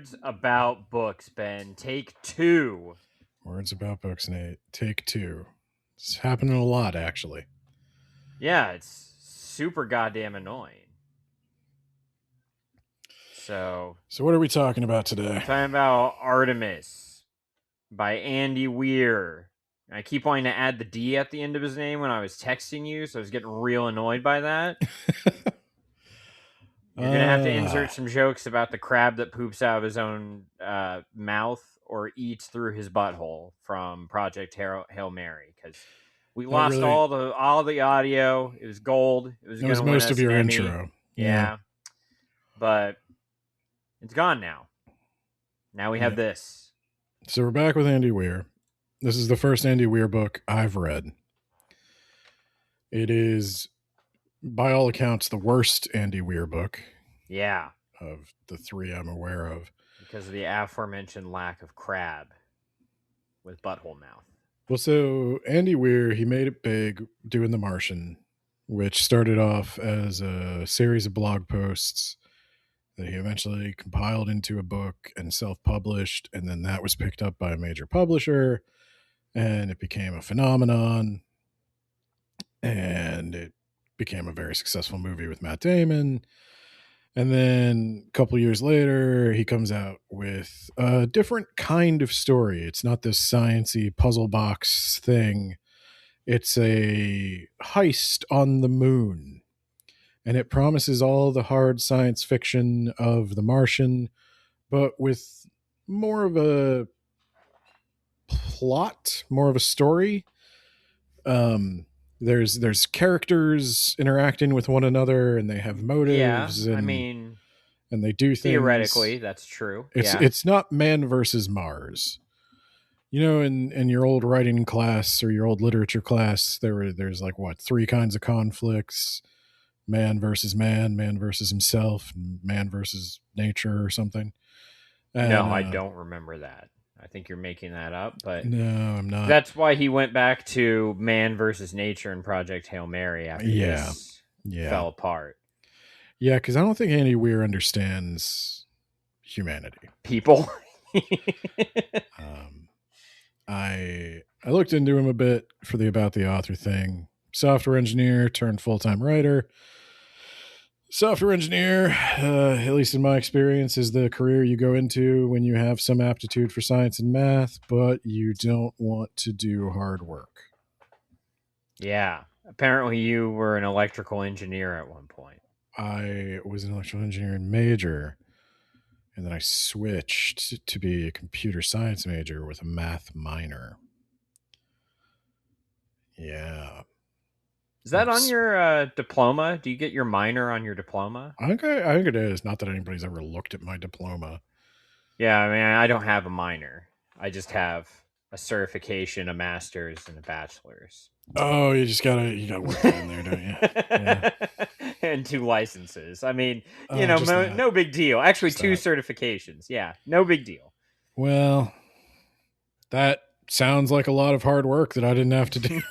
Words about books, Ben. Take 2. Words about books, Nate. Take 2. It's happening a lot, actually. Yeah, it's super goddamn annoying. So what are we talking about today? talking about Artemis by Andy Weir. I keep wanting to add the D at the end of his name when I was texting you, so I was getting real annoyed by that. You're going to have to insert some jokes about the crab that poops out of his own mouth or eats through his butthole from Project Hail Mary, because we lost really, all the audio. It was gold. It was most of your intro. Yeah. But it's gone now. Now we have this. So we're back with Andy Weir. This is the first Andy Weir book I've read. It is, by all accounts, the worst Andy Weir book. Yeah. Of the 3 I'm aware of. Because of the aforementioned lack of crab with butthole mouth. Well, so Andy Weir, he made it big doing The Martian, which started off as a series of blog posts that he eventually compiled into a book and self-published, and then that was picked up by a major publisher, and it became a phenomenon, and it became a very successful movie with Matt Damon. And then a couple years later, he comes out with a different kind of story. It's not this science-y puzzle box thing. It's a heist on the moon. And it promises all the hard science fiction of The Martian, but with more of a plot, more of a story. There's characters interacting with one another, and they have motives. Yeah, and they do things. Theoretically, that's true. It's not man versus Mars. You know, in your old writing class or your old literature class, there's like 3 kinds of conflicts: man versus himself, and man versus nature, or something. And, no, I don't remember that. I think you're making that up, but no, I'm not. That's why he went back to man versus nature in Project Hail Mary after this fell apart. Yeah, because I don't think Andy Weir understands humanity. People. I looked into him a bit for the About the Author thing. Software engineer turned full-time writer. Software engineer, at least in my experience, is the career you go into when you have some aptitude for science and math, but you don't want to do hard work. Yeah. Apparently you were an electrical engineer at one point. I was an electrical engineering major, and then I switched to be a computer science major with a math minor. Yeah. Is that on your diploma? Do you get your minor on your diploma? I think it is. Not that anybody's ever looked at my diploma. Yeah, I mean, I don't have a minor. I just have a certification, a master's, and a bachelor's. Oh, you gotta work that in there, don't you? Yeah. And 2 licenses. I mean, no big deal. Actually, 2 certifications. Yeah, no big deal. Well, that sounds like a lot of hard work that I didn't have to do.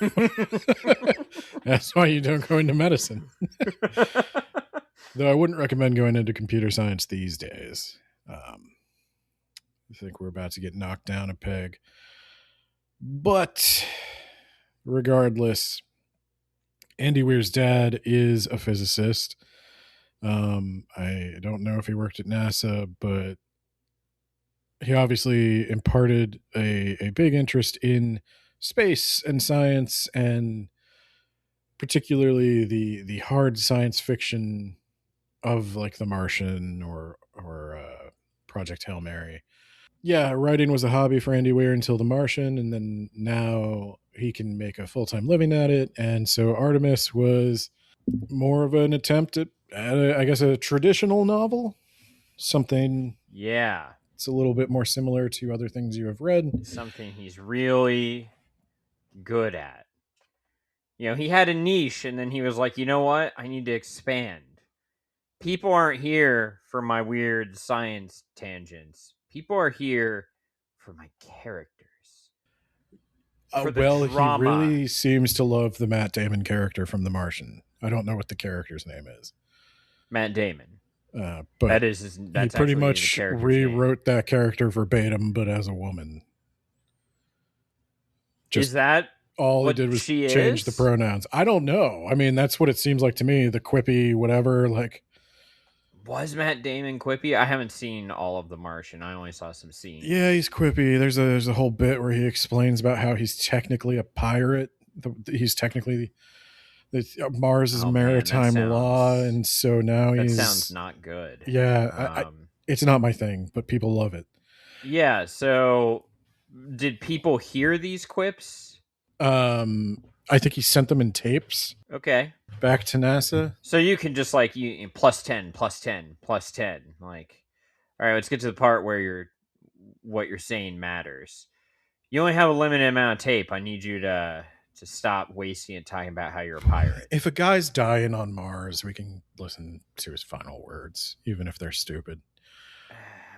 That's why you don't go into medicine. Though I wouldn't recommend going into computer science these days. I think we're about to get knocked down a peg. But regardless, Andy Weir's dad is a physicist. I don't know if he worked at NASA, but he obviously imparted a big interest in space and science, and particularly the hard science fiction of like The Martian or Project Hail Mary. Yeah, writing was a hobby for Andy Weir until The Martian, and then now he can make a full-time living at it. And so Artemis was more of an attempt at I guess, a traditional novel. Something... Yeah. It's a little bit more similar to other things you have read. Something he's really good at. You know, he had a niche, and then he was like, you know what? I need to expand. People aren't here for my weird science tangents. People are here for my characters. For the drama. He really seems to love the Matt Damon character from The Martian. I don't know what the character's name is. Matt Damon. But he that's pretty actually the much character's name. rewrote that character verbatim, but as a woman. Is Just that all he what did was she change the is? pronouns. I don't know. I mean, that's what it seems like to me. The quippy, whatever. Like, Was Matt Damon quippy? I haven't seen all of The Martian. I only saw some yeah, scenes. he's quippy. There's a whole bit where he explains about how he's technically a pirate. He's technically Mars is Oh man, maritime law, and so now that sounds he's not good. yeah. Um, It's not my thing, but people love it. yeah. So, did people hear these quips? I think he sent them in tapes Okay. back to NASA. So you can just like you plus 10, plus 10, plus 10. Like, all right, let's get to the part where what you're saying matters. You only have a limited amount of tape. I need you to stop wasting it talking about how you're a pirate. If a guy's dying on Mars, we can listen to his final words, even if they're stupid.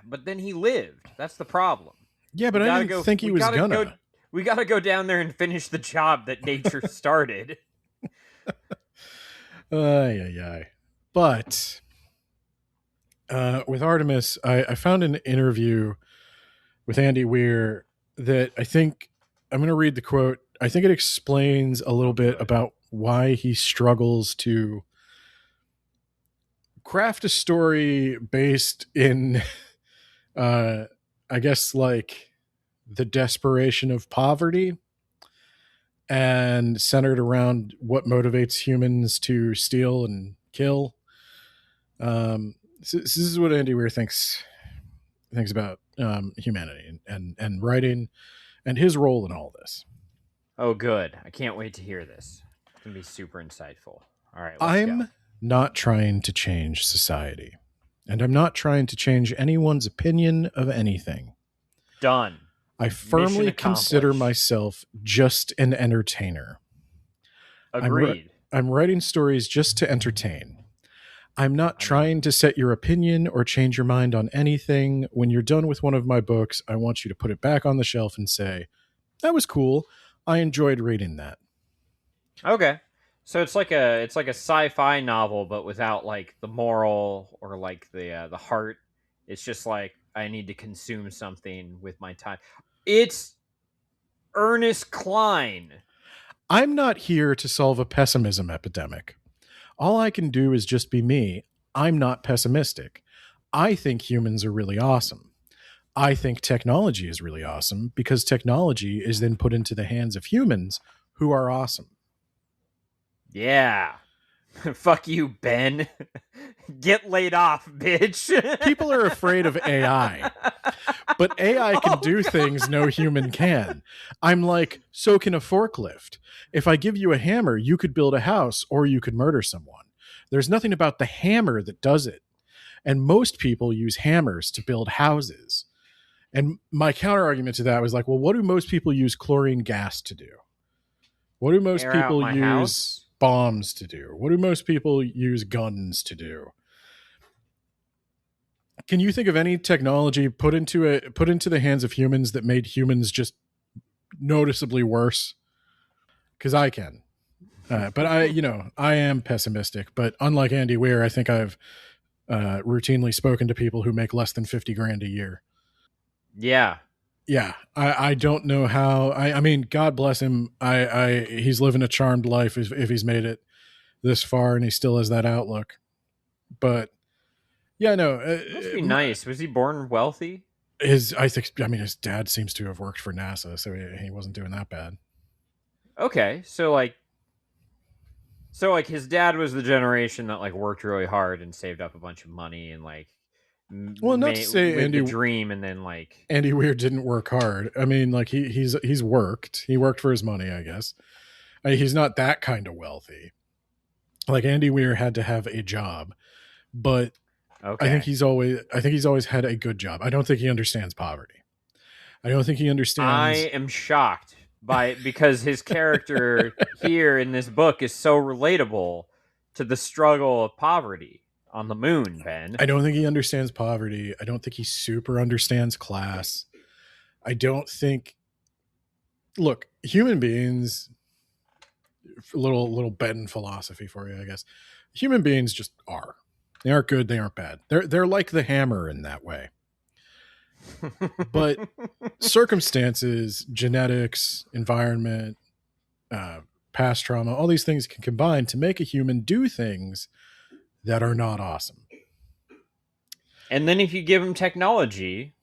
But then he lived. That's the problem. Yeah, We but I gotta didn't go. think he We was gotta go. gonna. We gotta go down there and finish the job that nature started. Yeah. But with Artemis, I found an interview with Andy Weir that I think I'm going to read the quote. I think it explains a little bit Good. about why he struggles to craft a story based in, I guess, like the desperation of poverty and centered around what motivates humans to steal and kill. This is what Andy Weir thinks about humanity and writing and his role in all this. Oh, good. I can't wait to hear this. It's gonna be super insightful. All right, let's go. I'm not trying to change society, and I'm not trying to change anyone's opinion of anything. Done. I Mission firmly consider accomplished. myself just an entertainer. Agreed. I'm writing stories just to entertain. I'm not I mean, trying to set your opinion or change your mind on anything. When you're done with one of my books, I want you to put it back on the shelf and say, that was cool. I enjoyed reading that. okay. So it's like a sci-fi novel, but without like the moral or like the heart. It's just like I need to consume something with my time. It's Ernest Klein. I'm not here to solve a pessimism epidemic. All I can do is just be me. I'm not pessimistic. I think humans are really awesome. I think technology is really awesome because technology is then put into the hands of humans who are awesome. Yeah. Fuck you, Ben. Get laid off, bitch. People are afraid of AI, but AI can do things no human can. I'm like, so can a forklift. If I give you a hammer, you could build a house or you could murder someone. There's nothing about the hammer that does it. And most people use hammers to build houses. And my counter argument to that was like, well, what do most people use chlorine gas to do? What do most Air out people my use house. bombs to do? What do most people use guns to do? Can you think of any technology put into the hands of humans that made humans just noticeably worse? Because I can. But I am pessimistic. But unlike Andy Weir, I think I've routinely spoken to people who make less than 50 grand a year. Yeah. Yeah, I don't know how. I mean, God bless him. He's living a charmed life if he's made it this far and he still has that outlook. But yeah, no, It must be nice. Was he born wealthy? I mean, his dad seems to have worked for NASA, so he wasn't doing that bad. Okay. So like his dad was the generation that like worked really hard and saved up a bunch of money and like Well, not to say lived the dream and then like Andy Weir didn't work hard. I mean, like he's worked. He worked for his money, I guess. I mean, he's not that kind of wealthy. Like Andy Weir had to have a job, but okay. I think he's always had a good job. I don't think he understands poverty. I don't think he I understands. am shocked because his character here in this book is so relatable to the struggle of poverty on the moon, Ben. I don't think he understands poverty. I don't think he super understands class. I don't think. Look, human beings. Little Ben philosophy for you, I guess. Human beings just are. They aren't good. They aren't bad. They're like the hammer in that way. But circumstances, genetics, environment, uh, past trauma, all these things can combine to make a human do things that are not awesome. And then if you give them technology,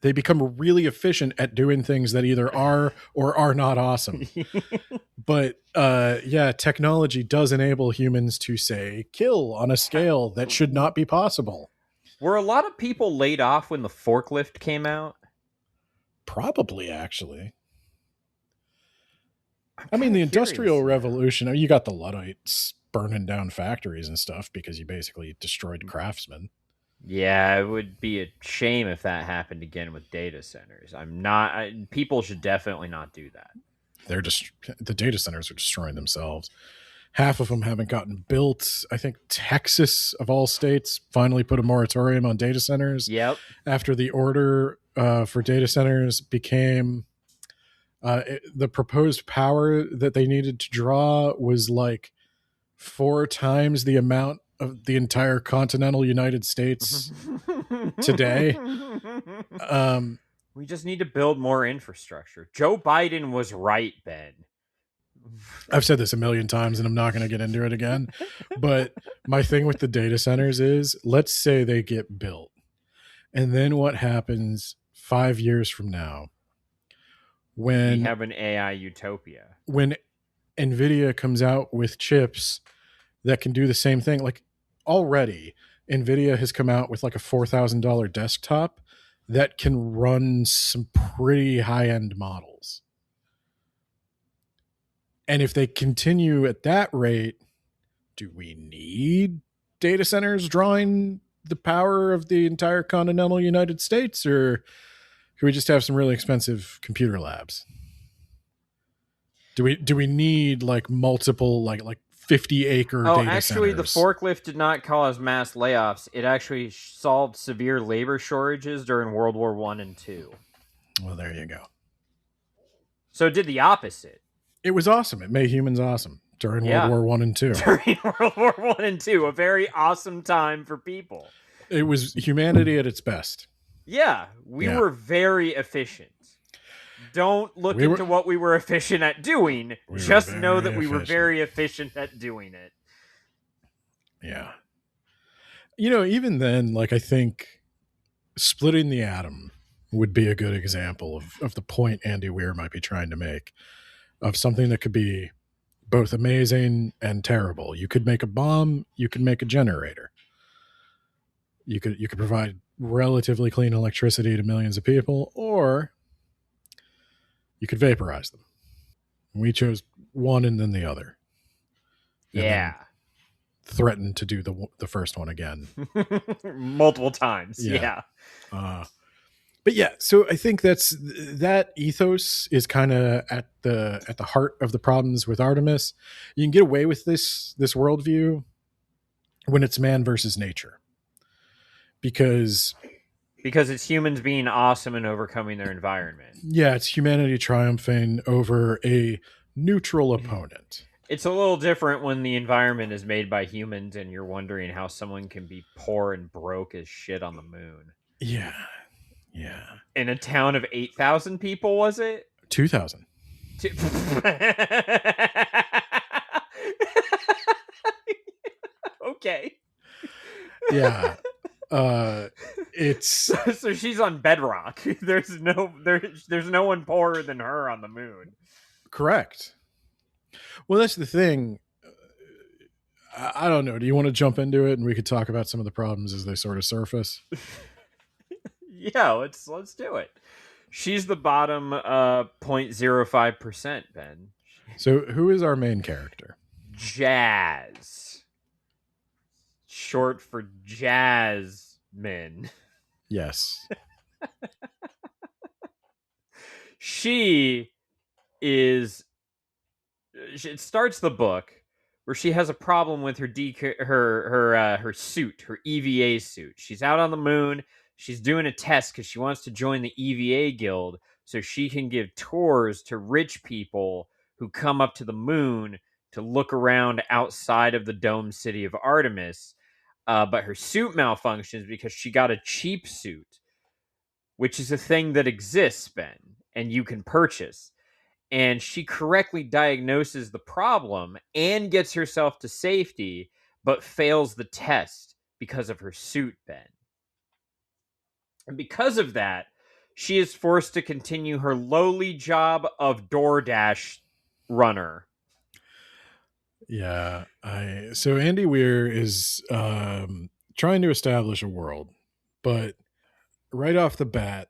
They become really efficient at doing things that either are or are not awesome. But yeah, technology does enable humans to, say, kill on a scale that should not be possible. were a lot of people laid off when the forklift came out? Probably, actually. I'm I mean, kind the of curious Industrial now. Revolution, you got the Luddites burning down factories and stuff because you basically destroyed craftsmen. Yeah, it would be a shame if that happened again with data centers. People should definitely not do that. They're just the data centers are destroying themselves. Half of them haven't gotten built. I think Texas, of all states, finally put a moratorium on data centers Yep. after the order for data centers became the proposed power that they needed to draw was like 4 times the amount of the entire continental United States today. Um, We just need to build more infrastructure. Joe Biden was right, Ben. I've said this a million times and I'm not going to get into it again. But my thing with the data centers is, let's say they get built. And then what happens 5 years from now We when have an AI utopia. when Nvidia comes out with chips that can do the same thing? Like, already Nvidia has come out with like a $4,000 desktop that can run some pretty high-end models. And if they continue at that rate, do we need data centers drawing the power of the entire continental United States, or can we just have some really expensive computer labs? Do we need like multiple like 50-acre Oh, data actually, the centers? forklift did not cause mass layoffs. It actually solved severe labor shortages during World War One and Two. Well, there you go. So it did the opposite. It was awesome. It made humans awesome during World Yeah. War One and Two. During World War One and Two, a very awesome time for people. It was humanity at its best. Yeah, we Yeah. were very efficient. Don't look We were- into what we were efficient at doing. We were Just know very that we were efficient. very efficient at doing it. Yeah. Even then, like, I think splitting the atom would be a good example of the point Andy Weir might be trying to make, of something that could be both amazing and terrible. You could make a bomb, you could make a generator. You could provide relatively clean electricity to millions of people, or you could vaporize them. We chose one and then the other. And Yeah. threatened to do the first one again. Multiple times. Yeah. Yeah. But yeah, so I think that ethos is kind of at the heart of the problems with Artemis. You can get away with this worldview when it's man versus nature, because Because it's humans being awesome and overcoming their environment. yeah, it's humanity triumphing over a neutral opponent. It's a little different when the environment is made by humans and you're wondering how someone can be poor and broke as shit on the moon. Yeah. In a town of 8,000 people, was it? 2000. Okay. Yeah. It's So she's on bedrock. There's no one poorer than her on the moon. correct. Well, that's the thing. I don't know. Do you want to jump into it and we could talk about some of the problems as they sort of surface? Yeah, let's do it. She's the bottom 0.05%, Ben. So, who is our main character? Jazz. Short for Jasmine. Yes. She is. It starts the book where she has a problem with her her suit, her EVA suit. She's out on the moon. She's doing a test because she wants to join the EVA guild so she can give tours to rich people who come up to the moon to look around outside of the domed city of Artemis. but her suit malfunctions because she got a cheap suit, which is a thing that exists, Ben, and you can purchase. And she correctly diagnoses the problem and gets herself to safety, but fails the test because of her suit, Ben. And because of that, she is forced to continue her lowly job of DoorDash runner. Yeah, so Andy Weir is trying to establish a world, but right off the bat,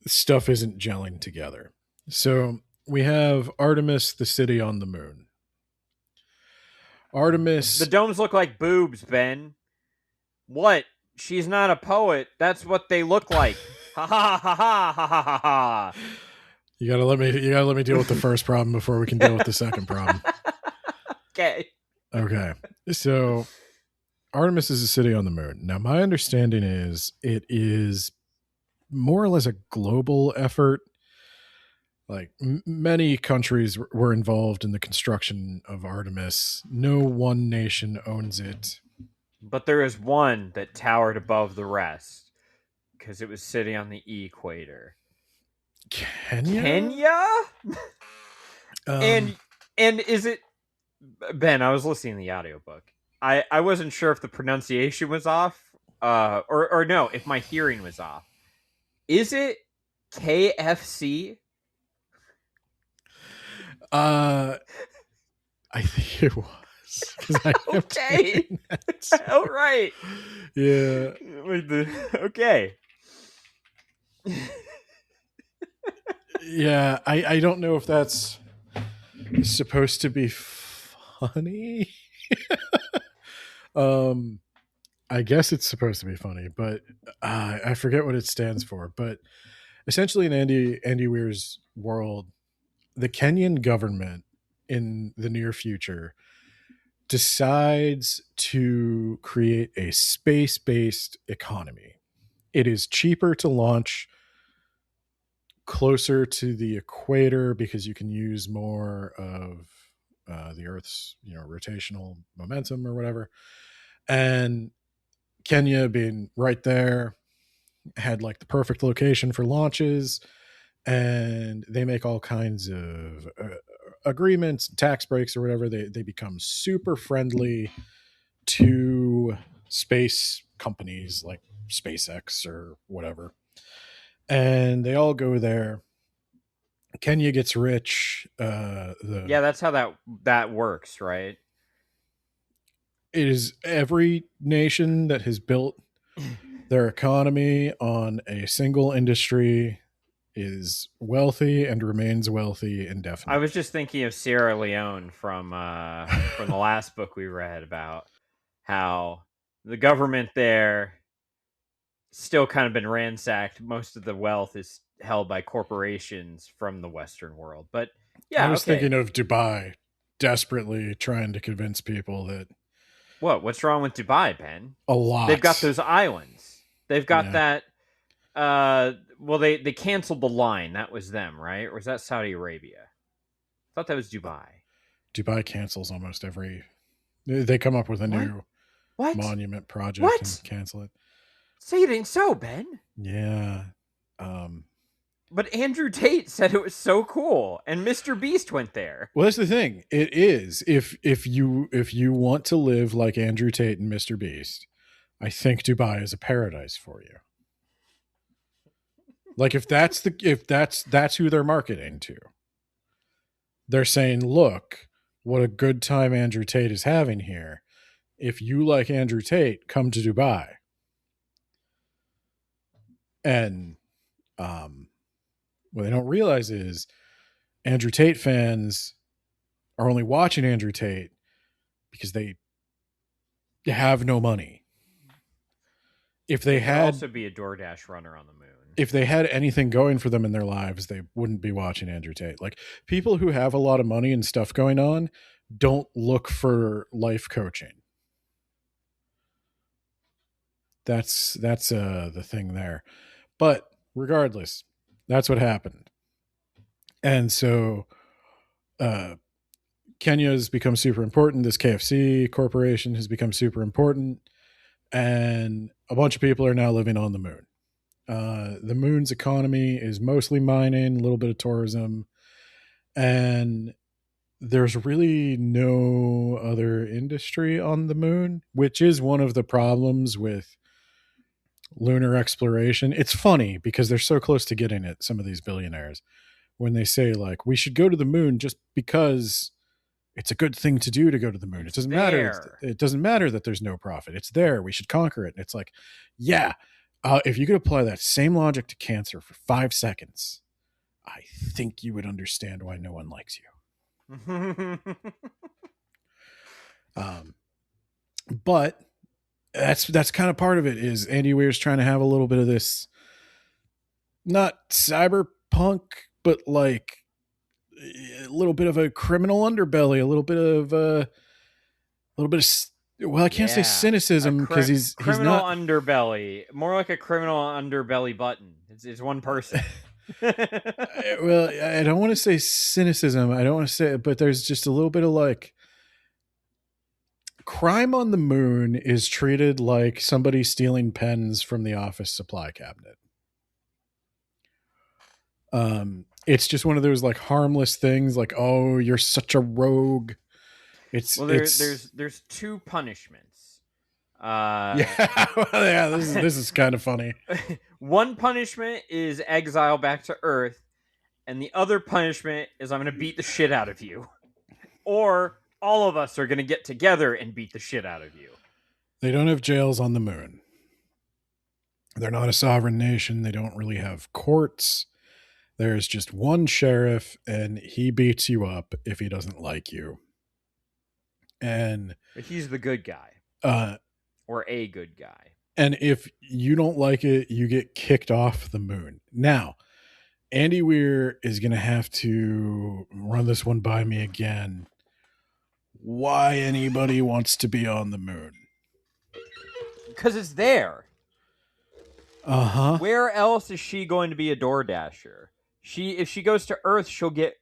stuff isn't gelling together. So we have Artemis, the city on the moon. The Artemis, domes look like boobs, Ben. What? She's not a poet. That's what they look like. Ha ha ha ha ha ha ha ha. you gotta let me deal with the first problem before we can deal with the second problem. Okay. Okay, so Artemis is a city on the moon. Now, my understanding is it is more or less a global effort. Like many countries were involved in the construction of Artemis. No one nation owns it. But there is one that towered above the rest because it was sitting on the equator. Kenya? Kenya? Um, and is it Ben, I was listening to the audiobook. I wasn't sure if the pronunciation was off, or no, if my hearing was off. Is it KFC? I think it was. 'Cause I kept Okay. hearing that. Oh right. Yeah. Okay. Yeah, I don't know if that's supposed to be funny. I guess it's supposed to be funny, but I forget what it stands for. But essentially, in Andy Weir's world, the Kenyan government in the near future decides to create a space-based economy. It is cheaper to launch closer to the equator because you can use more of the Earth's rotational momentum or whatever. And Kenya being right there had like the perfect location for launches, and they make all kinds of agreements, tax breaks or whatever. They become super friendly to space companies like SpaceX or whatever, and they all go there. Kenya gets rich. Yeah, that's how that works, right? It is every nation that has built their economy on a single industry is wealthy and remains wealthy I indefinitely. was just thinking of Sierra Leone from the last book we read about how the government there still kind of been ransacked. Most of the wealth is held by corporations from the Western world. But I yeah, was okay. thinking of Dubai desperately trying to convince people that What's wrong with Dubai, Ben? a They've got lot. those islands. They've got Yeah. that well they canceled the line. That was them, right? Or was that Saudi Arabia? I thought that was Dubai. Dubai cancels almost every. They come up with a What? new What? monument project and What? cancel it. Say it ain't so, Ben. Yeah. Um, But Andrew Tate said it was so cool, and Mr. Beast went there. well, that's the thing. It is if you want to live like Andrew Tate and Mr. Beast, I think Dubai is a paradise for you. Like if that's who they're marketing to. They're saying, look, what a good time Andrew Tate is having here. If you like Andrew Tate, come to Dubai. And what they don't realize is Andrew Tate fans are only watching Andrew Tate because they have no money. If they could had also be a DoorDash runner on the moon. if they had anything going for them in their lives, they wouldn't be watching Andrew Tate. Like people who have a lot of money and stuff going on don't look for life coaching. That's the thing there. But regardless, that's what happened. And so Kenya has become super important. This KFC corporation has become super important. And a bunch of people are now living on the moon. The moon's economy is mostly mining, a little bit of tourism, and there's really no other industry on the moon, which is one of the problems with lunar exploration. It's funny because they're so close to getting it, some of these billionaires, when they say, like, we should go to the moon just because it's a good thing to do to go to the moon. It's there. It doesn't matter that there's no profit. It's there. We should conquer it. And it's like, yeah, if you could apply that same logic to cancer for 5 seconds, I think you would understand why no one likes you. But that's kind of part of it. Is Andy Weir's trying to have a little bit of this, not cyberpunk, but like a little bit of a criminal underbelly, a little bit of well, I can't say cynicism because he's criminal not underbelly, more like a criminal underbelly button. It's one person. Well, I don't want to say cynicism. I don't want to say, but there's just a little bit of like, crime on the moon is treated like somebody stealing pens from the office supply cabinet. It's just one of those like harmless things, like, oh, you're such a rogue. There's two punishments. This is kind of funny. One punishment is exile back to Earth, and the other punishment is I'm going to beat the shit out of you. Or all of us are going to get together and beat the shit out of you. They don't have jails on the moon. They're not a sovereign nation. They don't really have courts. There's just one sheriff, and he beats you up if he doesn't like you. But he's the good guy. Or a good guy. And if you don't like it, you get kicked off the moon. Now, Andy Weir is going to have to run this one by me again. Why anybody wants to be on the moon? Because it's there. Uh-huh. Where else is she going to be a door dasher? If she goes to Earth, she'll get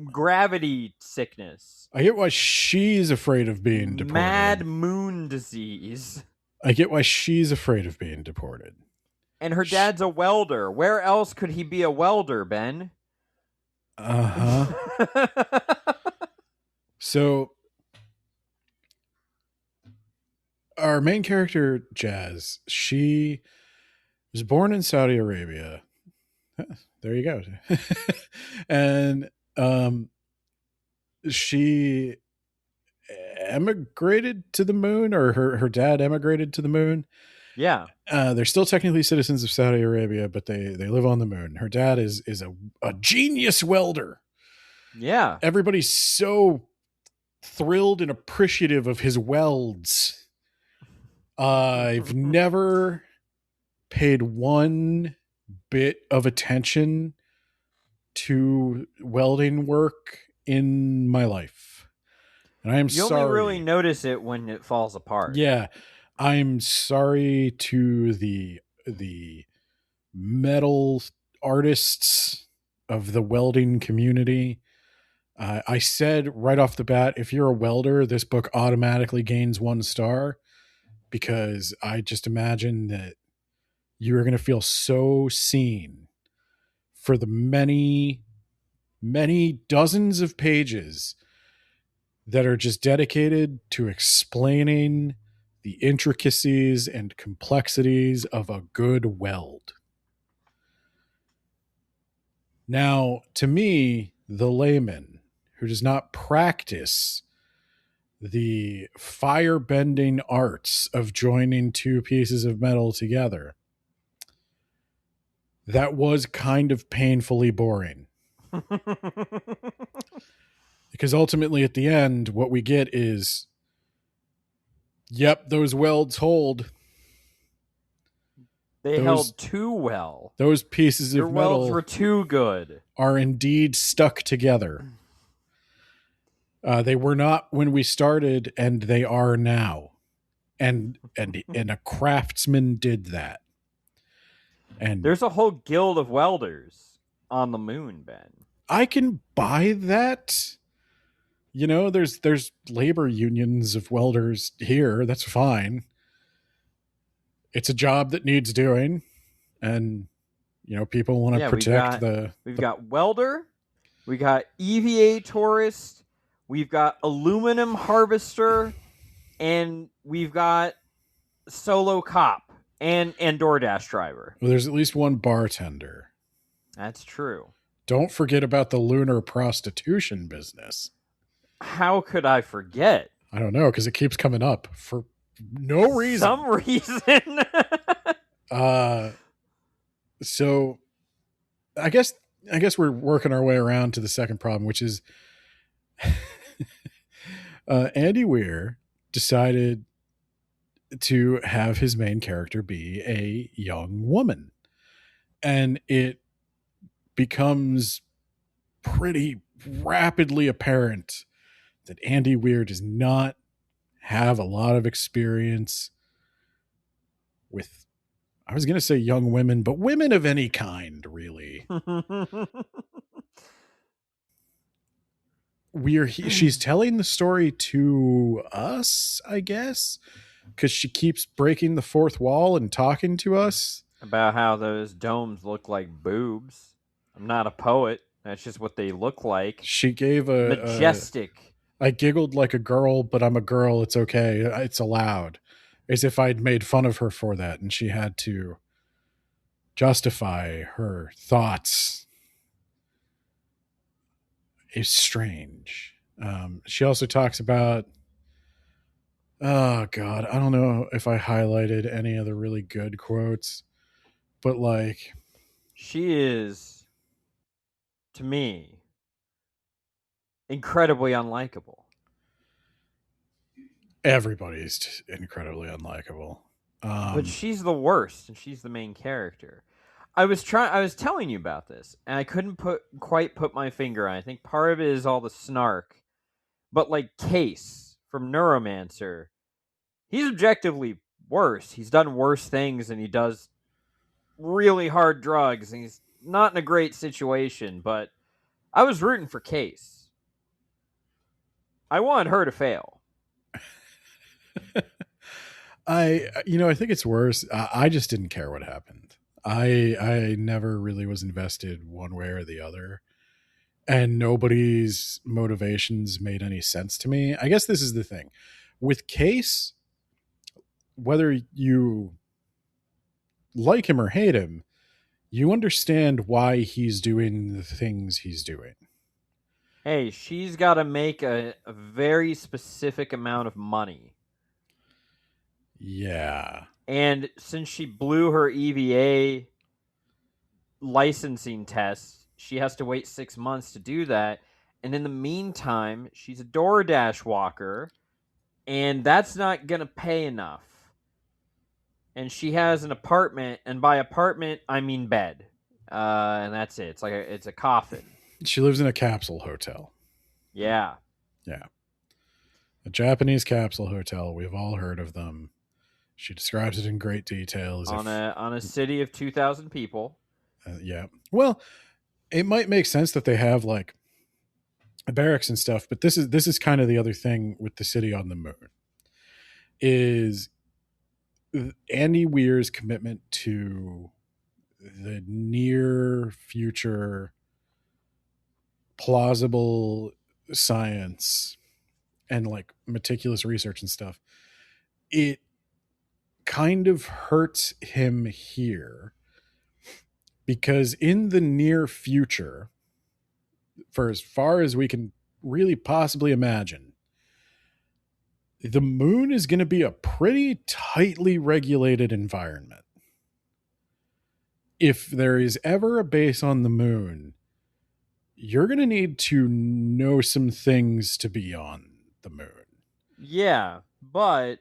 gravity sickness. I get why she's afraid of being deported. Mad moon disease. I get why she's afraid of being deported. And her dad's a welder. Where else could he be a welder, Ben? Uh-huh. So, our main character, Jazz, she was born in Saudi Arabia. There you go. And she emigrated to the moon, or her dad emigrated to the moon. Yeah. They're still technically citizens of Saudi Arabia, but they live on the moon. Her dad is a genius welder. Yeah. Everybody's so thrilled and appreciative of his welds. I've never paid one bit of attention to welding work in my life. And I am sorry. You only really notice it when it falls apart. Yeah. I'm sorry to the metal artists of the welding community. I said right off the bat, if you're a welder, this book automatically gains 1 star, because I just imagine that you are going to feel so seen for the many, many dozens of pages that are just dedicated to explaining the intricacies and complexities of a good weld. Now, to me, the layman who does not practice the fire-bending arts of joining 2 pieces of metal together, that was kind of painfully boring. Because ultimately at the end, what we get is, yep, those welds hold. They held too well. Those pieces of metal welds were too good. Are indeed stuck together. They were not when we started, and they are now. And a craftsman did that. And there's a whole guild of welders on the moon, Ben. I can buy that, there's labor unions of welders here. That's fine. It's a job that needs doing, and people want to Yeah, protect we've the got welder, we got EVA tourist, we've got aluminum harvester, and we've got solo cop and DoorDash driver. well, there's at least one bartender. That's true. Don't forget about the lunar prostitution business. How could I forget? I don't know, because it keeps coming up for no reason. Some reason. uh so I guess we're working our way around to the second problem, which is Andy Weir decided to have his main character be a young woman. And it becomes pretty rapidly apparent that Andy Weir does not have a lot of experience with, I was going to say young women, but women of any kind, really. She's telling the story to us, I guess, because she keeps breaking the fourth wall and talking to us about how those domes look like boobs. I'm not a poet. That's just what they look like. She gave majestic. I giggled like a girl, but I'm a girl. It's okay. It's allowed. As if I'd made fun of her for that, and she had to justify her thoughts. It's strange. She also talks about, oh God, I don't know if I highlighted any of the really good quotes, but like, she is, to me, incredibly unlikable. Everybody's incredibly unlikable. But she's the worst, and she's the main character. I was telling you about this, and I couldn't quite put my finger on it. I think part of it is all the snark. But like Case from Neuromancer, he's objectively worse. He's done worse things, and he does really hard drugs, and he's not in a great situation, but I was rooting for Case. I wanted her to fail. I think it's worse. I just didn't care what happened. I never really was invested one way or the other, and nobody's motivations made any sense to me. I guess this is the thing with Case, whether you like him or hate him, you understand why he's doing the things he's doing. Hey, she's got to make a very specific amount of money. Yeah. And since she blew her EVA licensing test, she has to wait 6 months to do that. And in the meantime, she's a DoorDash walker, and that's not going to pay enough. And she has an apartment, and by apartment, I mean bed. And that's it. It's a coffin. She lives in a capsule hotel. Yeah. Yeah. A Japanese capsule hotel. We've all heard of them. She describes it in great detail. On a city of 2,000 people. Yeah. Well, it might make sense that they have like barracks and stuff, but this is kind of the other thing with the city on the moon is Andy Weir's commitment to the near future plausible science and like meticulous research and stuff. It kind of hurts him here because in the near future, for as far as we can really possibly imagine, the moon is going to be a pretty tightly regulated environment. If there is ever a base on the moon, you're going to need to know some things to be on the moon. Yeah, but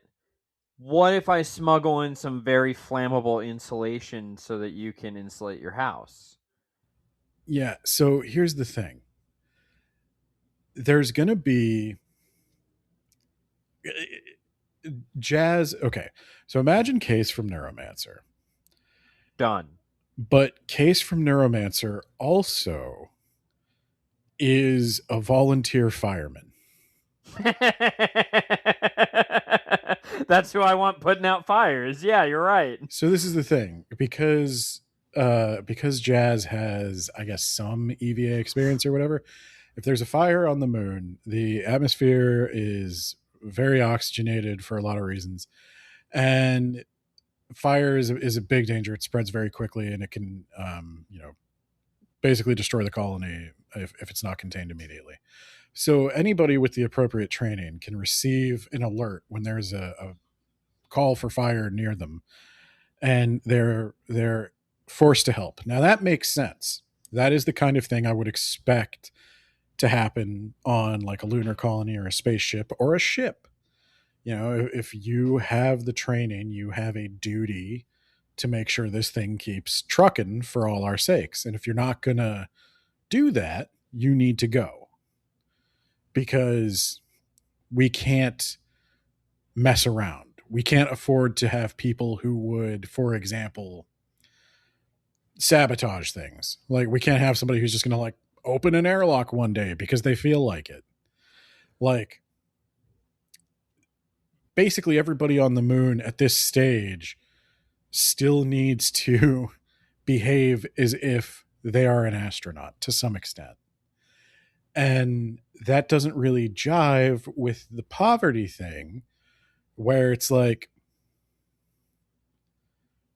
what if I smuggle in some very flammable insulation so that you can insulate your house? Yeah, so here's the thing. There's going to be Jazz. Okay, so imagine Case from Neuromancer. Done. But Case from Neuromancer also is a volunteer fireman. That's who I want putting out fires. Yeah, you're right. So this is the thing, because Jazz has, I guess, some EVA experience or whatever. If there's a fire on the moon, the atmosphere is very oxygenated for a lot of reasons, and fire is a big danger. It spreads very quickly, and it can, basically destroy the colony if it's not contained immediately. So anybody with the appropriate training can receive an alert when there's a call for fire near them, and they're forced to help. Now that makes sense. That is the kind of thing I would expect to happen on like a lunar colony or a spaceship or a ship. If you have the training, you have a duty to make sure this thing keeps trucking for all our sakes. And if you're not going to do that, you need to go, because we can't mess around. We can't afford to have people who would, for example, sabotage things. Like, we can't have somebody who's just going to like open an airlock one day because they feel like it. Like, basically everybody on the moon at this stage still needs to behave as if they are an astronaut to some extent. And that doesn't really jive with the poverty thing, where it's like,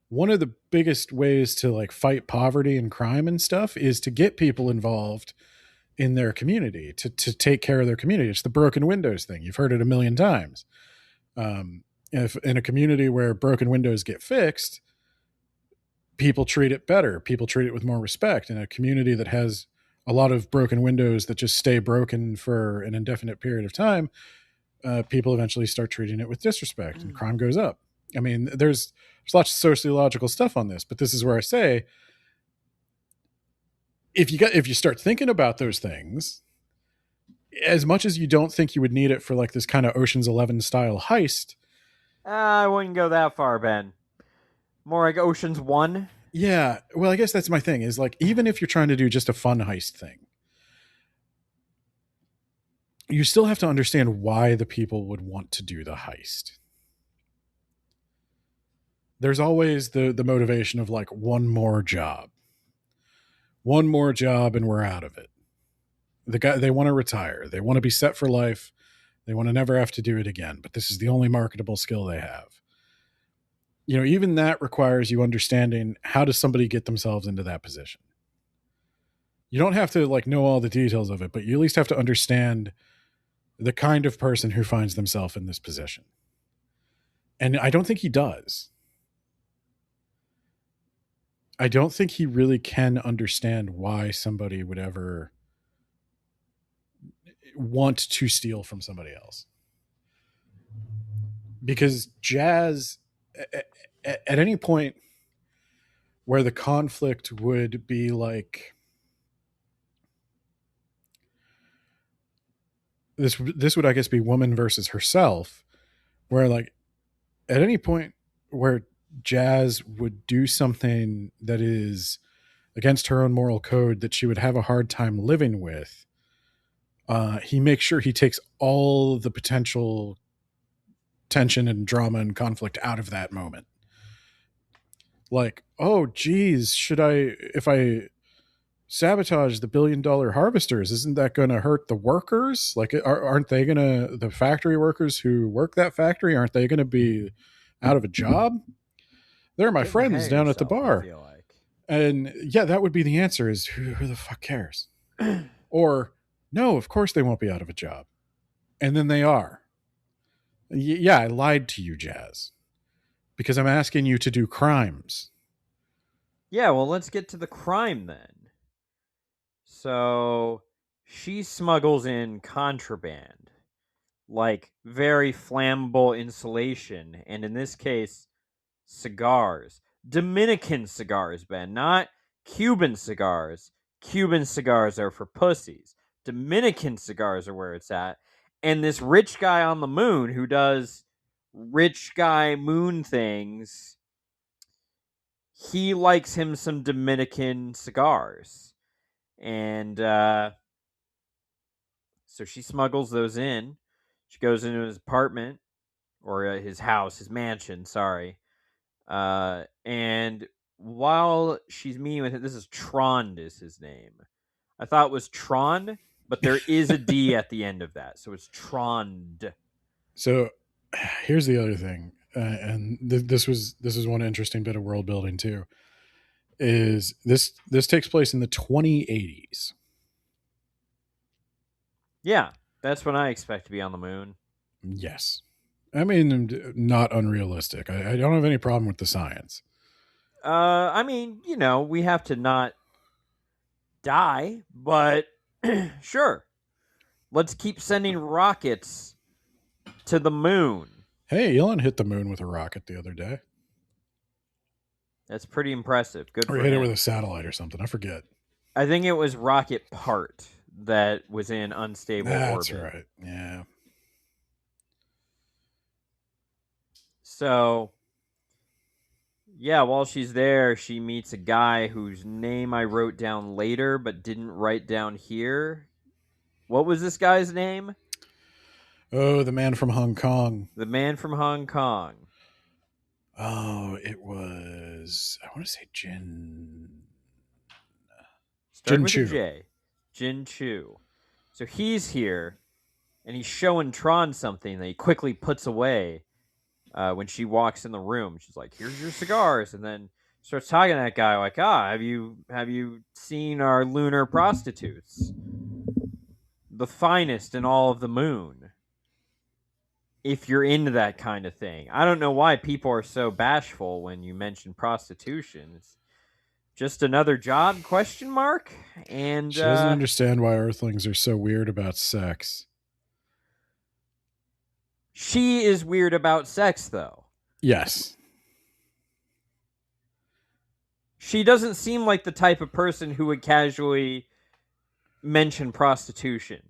one of the biggest ways to like fight poverty and crime and stuff is to get people involved in their community, to take care of their community. It's the broken windows thing. You've heard it a million times. If in a community where broken windows get fixed, people treat it better. People treat it with more respect. In a community that has a lot of broken windows that just stay broken for an indefinite period of time, people eventually start treating it with disrespect, and crime goes up. I mean, there's lots of sociological stuff on this, but this is where I say, if you start thinking about those things, as much as you don't think you would need it for like this kind of Ocean's 11 style heist, I wouldn't go that far, Ben. More like Ocean's 1. yeah, well, I guess that's my thing, is like, even if you're trying to do just a fun heist thing, you still have to understand why the people would want to do the heist. There's always the motivation of like, one more job and we're out of it. They want to retire. They want to be set for life. They want to never have to do it again, but this is the only marketable skill they have. Even that requires you understanding, how does somebody get themselves into that position? You don't have to like know all the details of it, but you at least have to understand the kind of person who finds themselves in this position. And I don't think he does. I don't think he really can understand why somebody would ever want to steal from somebody else. Because Jazz, at any point where the conflict would be like, this would, I guess, be woman versus herself, where like, at any point where Jazz would do something that is against her own moral code that she would have a hard time living with, he makes sure he takes all the potential tension and drama and conflict out of that moment. Like, oh geez, if I sabotage the $1 billion harvesters, isn't that going to hurt the workers? Like, aren't they going to, the factory workers who work that factory, aren't they going to be out of a job? They're my friends down at the bar. I feel like. And yeah, that would be the answer, is who the fuck cares? Or, no, of course they won't be out of a job. And then they are. Yeah, I lied to you, Jazz, because I'm asking you to do crimes. Yeah, well, let's get to the crime then. So, she smuggles in contraband, like very flammable insulation, and in this case, cigars. Dominican cigars, Ben, not Cuban cigars. Cuban cigars are for pussies. Dominican cigars are where it's at. And this rich guy on the moon who does rich guy moon things, he likes him some Dominican cigars. And so she smuggles those in. She goes into his apartment or his house, his mansion. Sorry. And while she's meeting with him, this is Trond is his name. I thought it was Tron, but there is a D at the end of that, so it's Trond. So here's the other thing, and this is one interesting bit of world building too. Is this takes place in the 2080s? Yeah, that's when I expect to be on the moon. Yes, I mean not unrealistic. I don't have any problem with the science. I mean, we have to not die, but sure. Let's keep sending rockets to the moon. Hey, Elon hit the moon with a rocket the other day, That's pretty impressive. Good or for hit it him. with a satellite or something. I forget. I think it was rocket part that was in unstable That's orbit. right. Yeah. So, yeah, while she's there, she meets a guy whose name I wrote down later but didn't write down here. What was this guy's name? Oh, the man from Hong Kong. The man from Hong Kong. Oh, it was. I want to say Starting Jin with Chu. a J. Jin Chu. So he's here, and he's showing Tron something that he quickly puts away when she walks in the room. She's like, "Here's your cigars," and then starts talking to that guy like, have you seen our lunar prostitutes? The finest in all of the moon. If you're into that kind of thing. I don't know why people are so bashful when you mention prostitution. It's just another job, question mark? And She doesn't understand why Earthlings are so weird about sex. She is weird about sex, though. Yes. She doesn't seem like the type of person who would casually mention prostitution.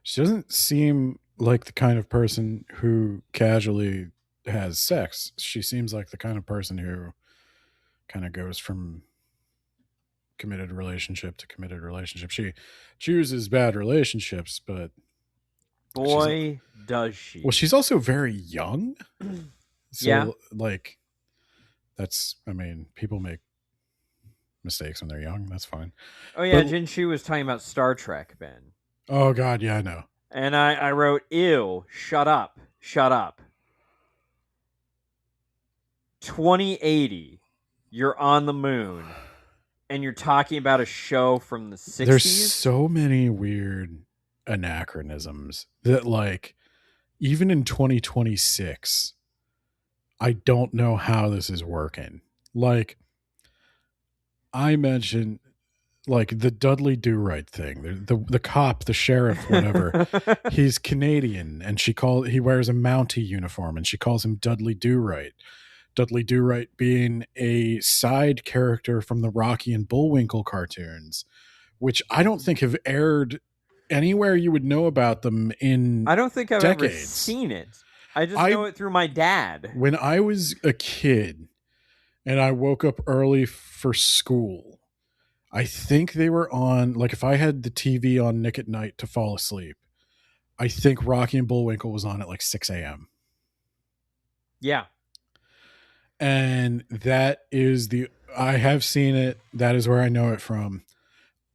She doesn't seem like the kind of person who casually has sex. She seems like the kind of person who kind of goes from committed relationship to committed relationship. She chooses bad relationships, but boy, does she. Well, she's also very young. So, yeah. Like, that's, I mean, people make mistakes when they're young. That's fine. Oh, yeah, Jin Chu was talking about Star Trek, Ben. Oh, God, yeah, I know. And I wrote, ew, shut up. 2080, you're on the moon, and you're talking about a show from the 60s? There's so many weird anachronisms that, like, even in 2026, I don't know how this is working. Like, I mentioned, like, the Dudley Do-Right thing. The cop, the sheriff, whatever. He's Canadian, and he wears a Mountie uniform, and she calls him Dudley Do-Right. Dudley Do-Right being a side character from the Rocky and Bullwinkle cartoons, which I don't think have aired anywhere you would know about them in I don't think I've decades. ever seen it. I just know it through my dad. When I was a kid and I woke up early for school, I think they were on, like, if I had the TV on Nick at Night to fall asleep, I think Rocky and Bullwinkle was on at like 6 a.m. Yeah. And that is I have seen it. That is where I know it from.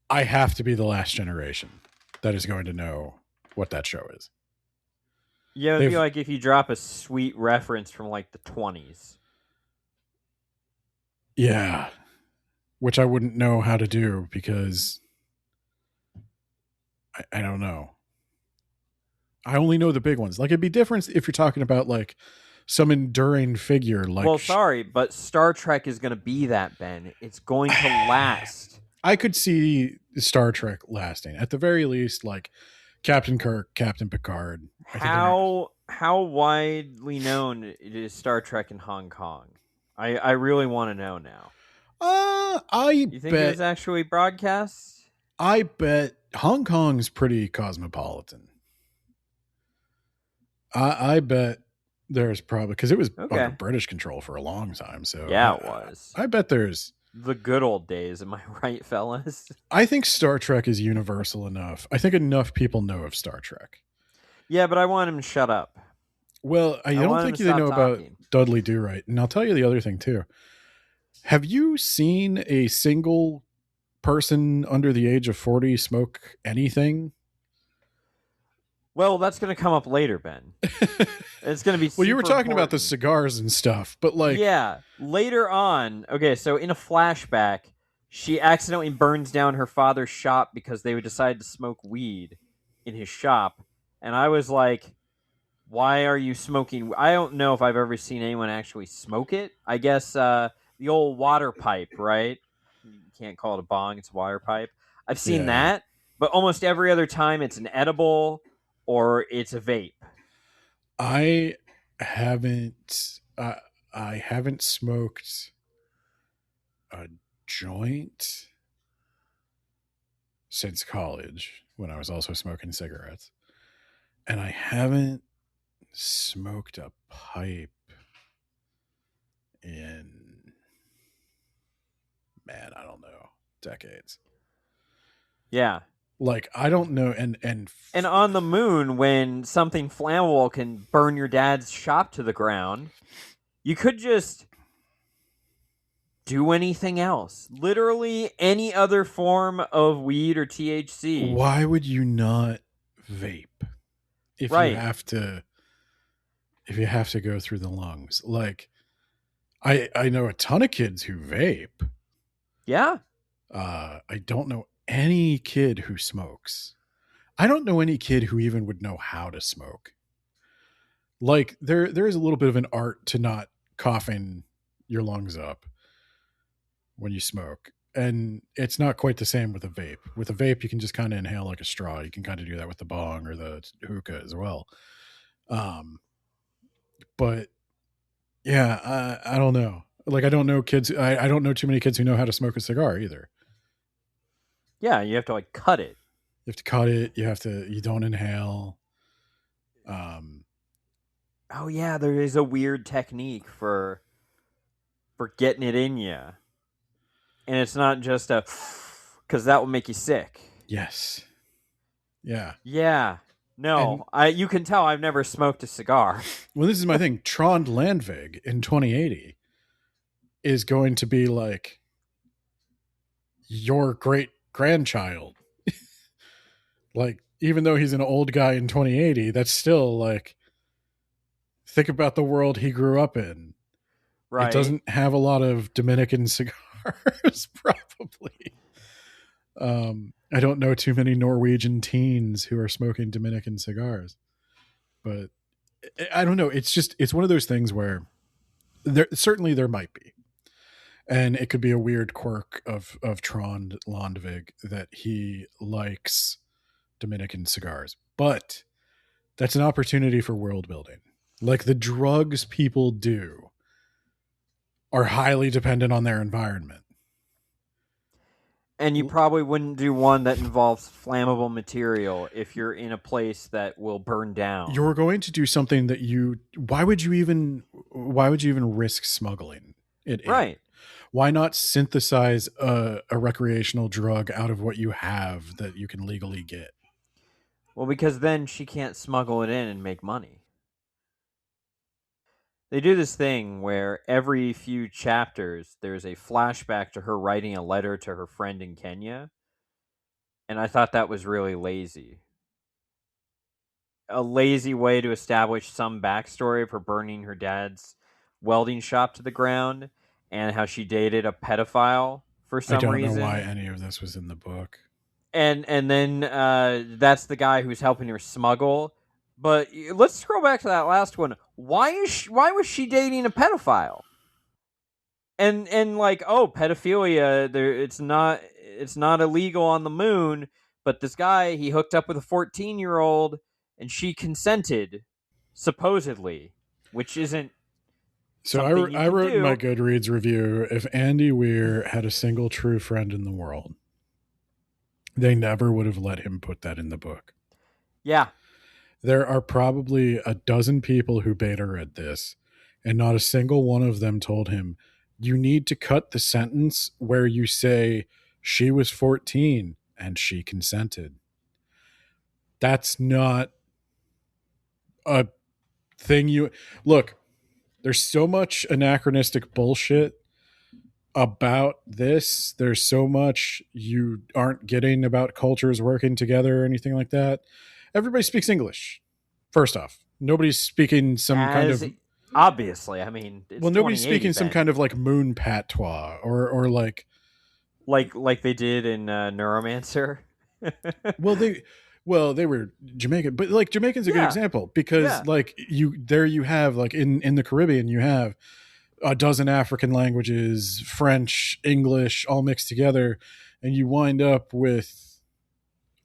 I have to be the last generation that is going to know what that show is. Yeah, it'd be like if you drop a sweet reference from like the 20s. Yeah. Which I wouldn't know how to do because I don't know. I only know the big ones. Like, it'd be different if you're talking about like some enduring figure. Like, well, sorry, but Star Trek is going to be that, Ben. It's going to last. I could see Star Trek lasting at the very least, like Captain Kirk, Captain Picard. How widely known is Star Trek in Hong Kong? I really want to know now. You think it was actually broadcast? I bet Hong Kong's pretty cosmopolitan. I bet there's probably, because it was under British control for a long time. So yeah, it was. I bet there's The good old days, am I right, fellas? I think Star Trek is universal enough. I think enough people know of Star Trek. Yeah, but I want him to shut up. Well, I I don't want him think to they stop know about talking. Dudley Do Right. And I'll tell you the other thing too. Have you seen a single person under the age of 40 smoke anything? Well, that's going to come up later, Ben. It's going to be Well, you were super talking about the important. cigars and stuff, but like, Yeah, later on. Okay, so in a flashback, she accidentally burns down her father's shop because they would decide to smoke weed in his shop. And I was like, why are you smoking? I don't know if I've ever seen anyone actually smoke it. I guess the old water pipe, right? You can't call it a bong, it's a water pipe. I've seen yeah, that, but almost every other time it's an edible or it's a vape. I haven't, I haven't smoked a joint since college when I was also smoking cigarettes. And I haven't smoked a pipe in, man, I don't know, decades. Yeah. Like I don't know, And on the moon, when something flammable can burn your dad's shop to the ground, you could just do anything else. Literally any other form of weed or THC. why would you not vape if you Right. have to go through the lungs? Like I know a ton of kids who vape. Yeah. I don't know any kid who smokes. I don't know any kid who even would know how to smoke. Like there is a little bit of an art to not coughing your lungs up when you smoke. And it's not quite the same with a vape. With a vape, you can just kind of inhale like a straw. You can kind of do that with the bong or the hookah as well. Um, but yeah, I don't know. Like I don't know kids. I don't know too many kids who know how to smoke a cigar either. Yeah, you have to like cut it. You have to cut it. You don't inhale. Um, Oh yeah, there is a weird technique for getting it in you. And it's not just a cuz that will make you sick. yes. Yeah. Yeah. And No, I you can tell I've never smoked a cigar. well, this is my thing. Trond Landvig in 2080 is going to be like your great grandchild. Like, even though he's an old guy in 2080, that's still like, think about the world he grew up in. It Right. doesn't have a lot of Dominican cigars, probably. I don't know too many Norwegian teens who are smoking Dominican cigars, but I don't know. It's one of those things where there might be, and it could be a weird quirk of Trond Landvig that he likes Dominican cigars, but that's an opportunity for world building. Like the drugs people do are highly dependent on their environment. And you probably wouldn't do one that involves flammable material if you're in a place that will burn down. You're going to do something that why would you even risk smuggling it in? Right. Why not synthesize a recreational drug out of what you have that you can legally get? Well, because then she can't smuggle it in and make money. They do this thing where every few chapters there's a flashback to her writing a letter to her friend in Kenya, and I thought that was really lazy. A lazy way to establish some backstory of her burning her dad's welding shop to the ground and how she dated a pedophile for I some don't know why reason. any of this was in the book. And then that's the guy who's helping her smuggle. But let's scroll back to that last one. Why was she dating a pedophile? And like, oh, pedophilia, there it's not illegal on the moon, but this guy, he hooked up with a 14-year-old and she consented supposedly, which isn't So something you I can wrote in my do. Goodreads review, if Andy Weir had a single true friend in the world, they never would have let him put that in the book. Yeah. There are probably a dozen people who beta read this, and not a single one of them told him, you need to cut the sentence where you say she was 14 and she consented. That's not a thing you look. There's so much anachronistic bullshit about this. There's so much you aren't getting about cultures working together or anything like that. Everybody speaks English. First off, nobody's speaking some kind As of obviously, I mean, it's nobody's 2080, speaking some Ben. kind of like moon patois or like Like they did in Neuromancer. well they were Jamaican, but like Jamaican's a good Yeah, example because yeah. like you have like in the Caribbean you have a dozen African languages, French, English, all mixed together, and you wind up with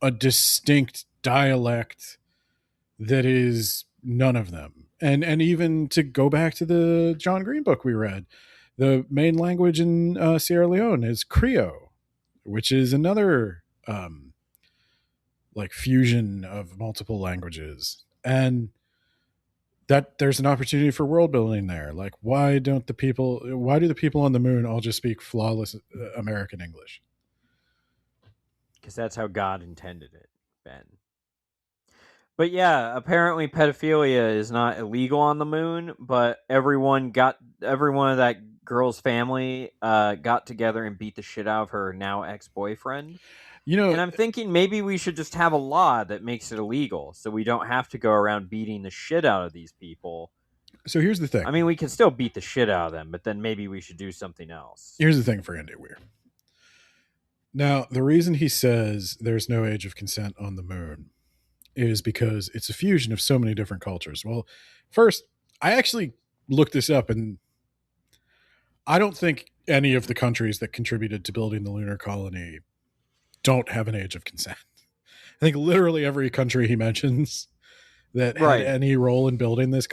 a distinct dialect that is none of them. And even to go back to the John Green book we read, the main language in Sierra Leone is Creole, which is another like fusion of multiple languages. And that there's an opportunity for world building there. Like, why do the people on the moon all just speak flawless American English? Because that's how God intended it, Ben. But yeah, apparently pedophilia is not illegal on the moon, but every one of that girl's family got together and beat the shit out of her now ex-boyfriend. You know, And I'm thinking maybe we should just have a law that makes it illegal so we don't have to go around beating the shit out of these people. so here's the thing. I mean, we can still beat the shit out of them, but then maybe we should do something else. Here's the thing for Andy Weir. Now, the reason he says there's no age of consent on the moon is because it's a fusion of so many different cultures. Well, first, I actually looked this up, and I don't think any of the countries that contributed to building the lunar colony don't have an age of consent. I think literally every country he mentions that had any role in building this,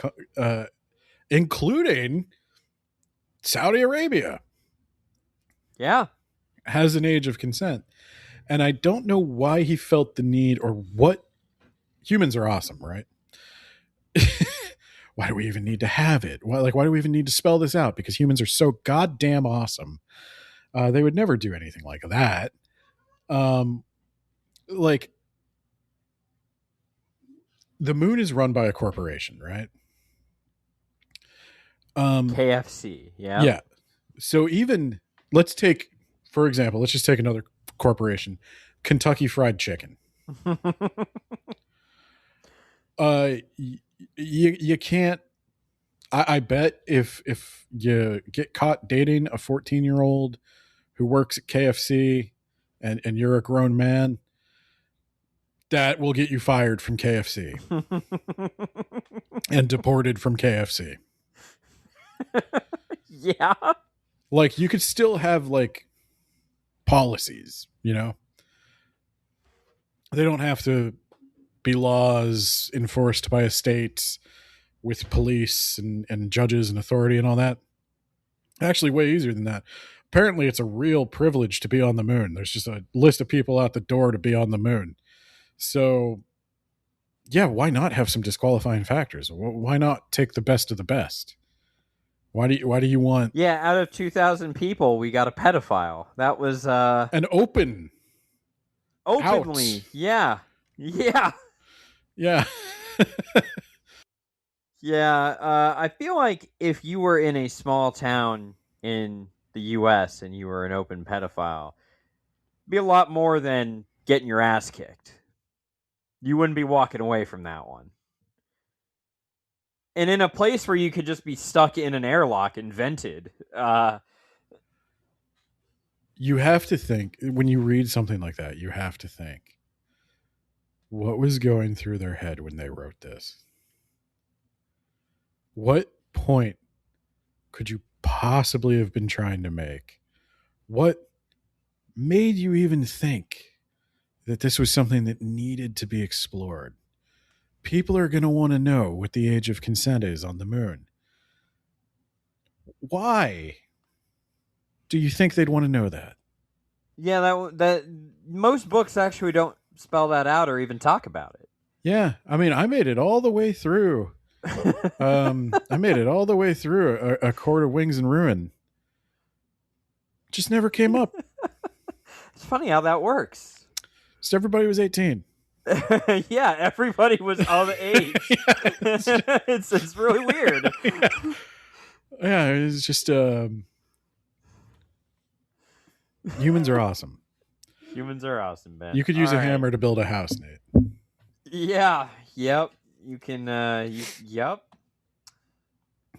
including Saudi Arabia, Yeah. has an age of consent. And I don't know why he felt the need or what. Humans are awesome, right? Why do we even need to have it? Why do we even need to spell this out? Because humans are so goddamn awesome. They would never do anything like that. Like the moon is run by a corporation, right? KFC. Yeah. Yeah. So even let's take, for example, let's just take another corporation, Kentucky Fried Chicken. You can't. I bet if you get caught dating a 14-year-old who works at KFC and you're a grown man, that will get you fired from KFC and deported from KFC. Yeah. Like you could still have like policies, you know. They don't have to be laws enforced by a state with police and judges and authority and all that. Actually, way easier than that. Apparently, it's a real privilege to be on the moon. There's just a list of people out the door to be on the moon. So, yeah, why not have some disqualifying factors? Why not take the best of the best? Why do you want? Yeah, out of 2,000 people, we got a pedophile. That was an openly. Out. Yeah. Yeah. Yeah. Yeah, I feel like if you were in a small town in the U.S. and you were an open pedophile, it'd be a lot more than getting your ass kicked. You wouldn't be walking away from that one. And in a place where you could just be stuck in an airlock and vented. You have to think, when you read something like that, you have to think, what was going through their head when they wrote this? What point could you possibly have been trying to make? What made you even think that this was something that needed to be explored? People are going to want to know what the age of consent is on the moon. Why do you think they'd want to know that? Yeah, that most books actually don't spell that out or even talk about it. Yeah, I mean, I made it all the way through. I made it all the way through a Court of Wings and Ruin. Just never came up. It's funny how that works. Just everybody was 18. Yeah, everybody was of age. It's really weird. Yeah, it's just humans are awesome. Humans are awesome, man. You could use a hammer to build a house, Nate. Yeah. Yep. You can. Yep.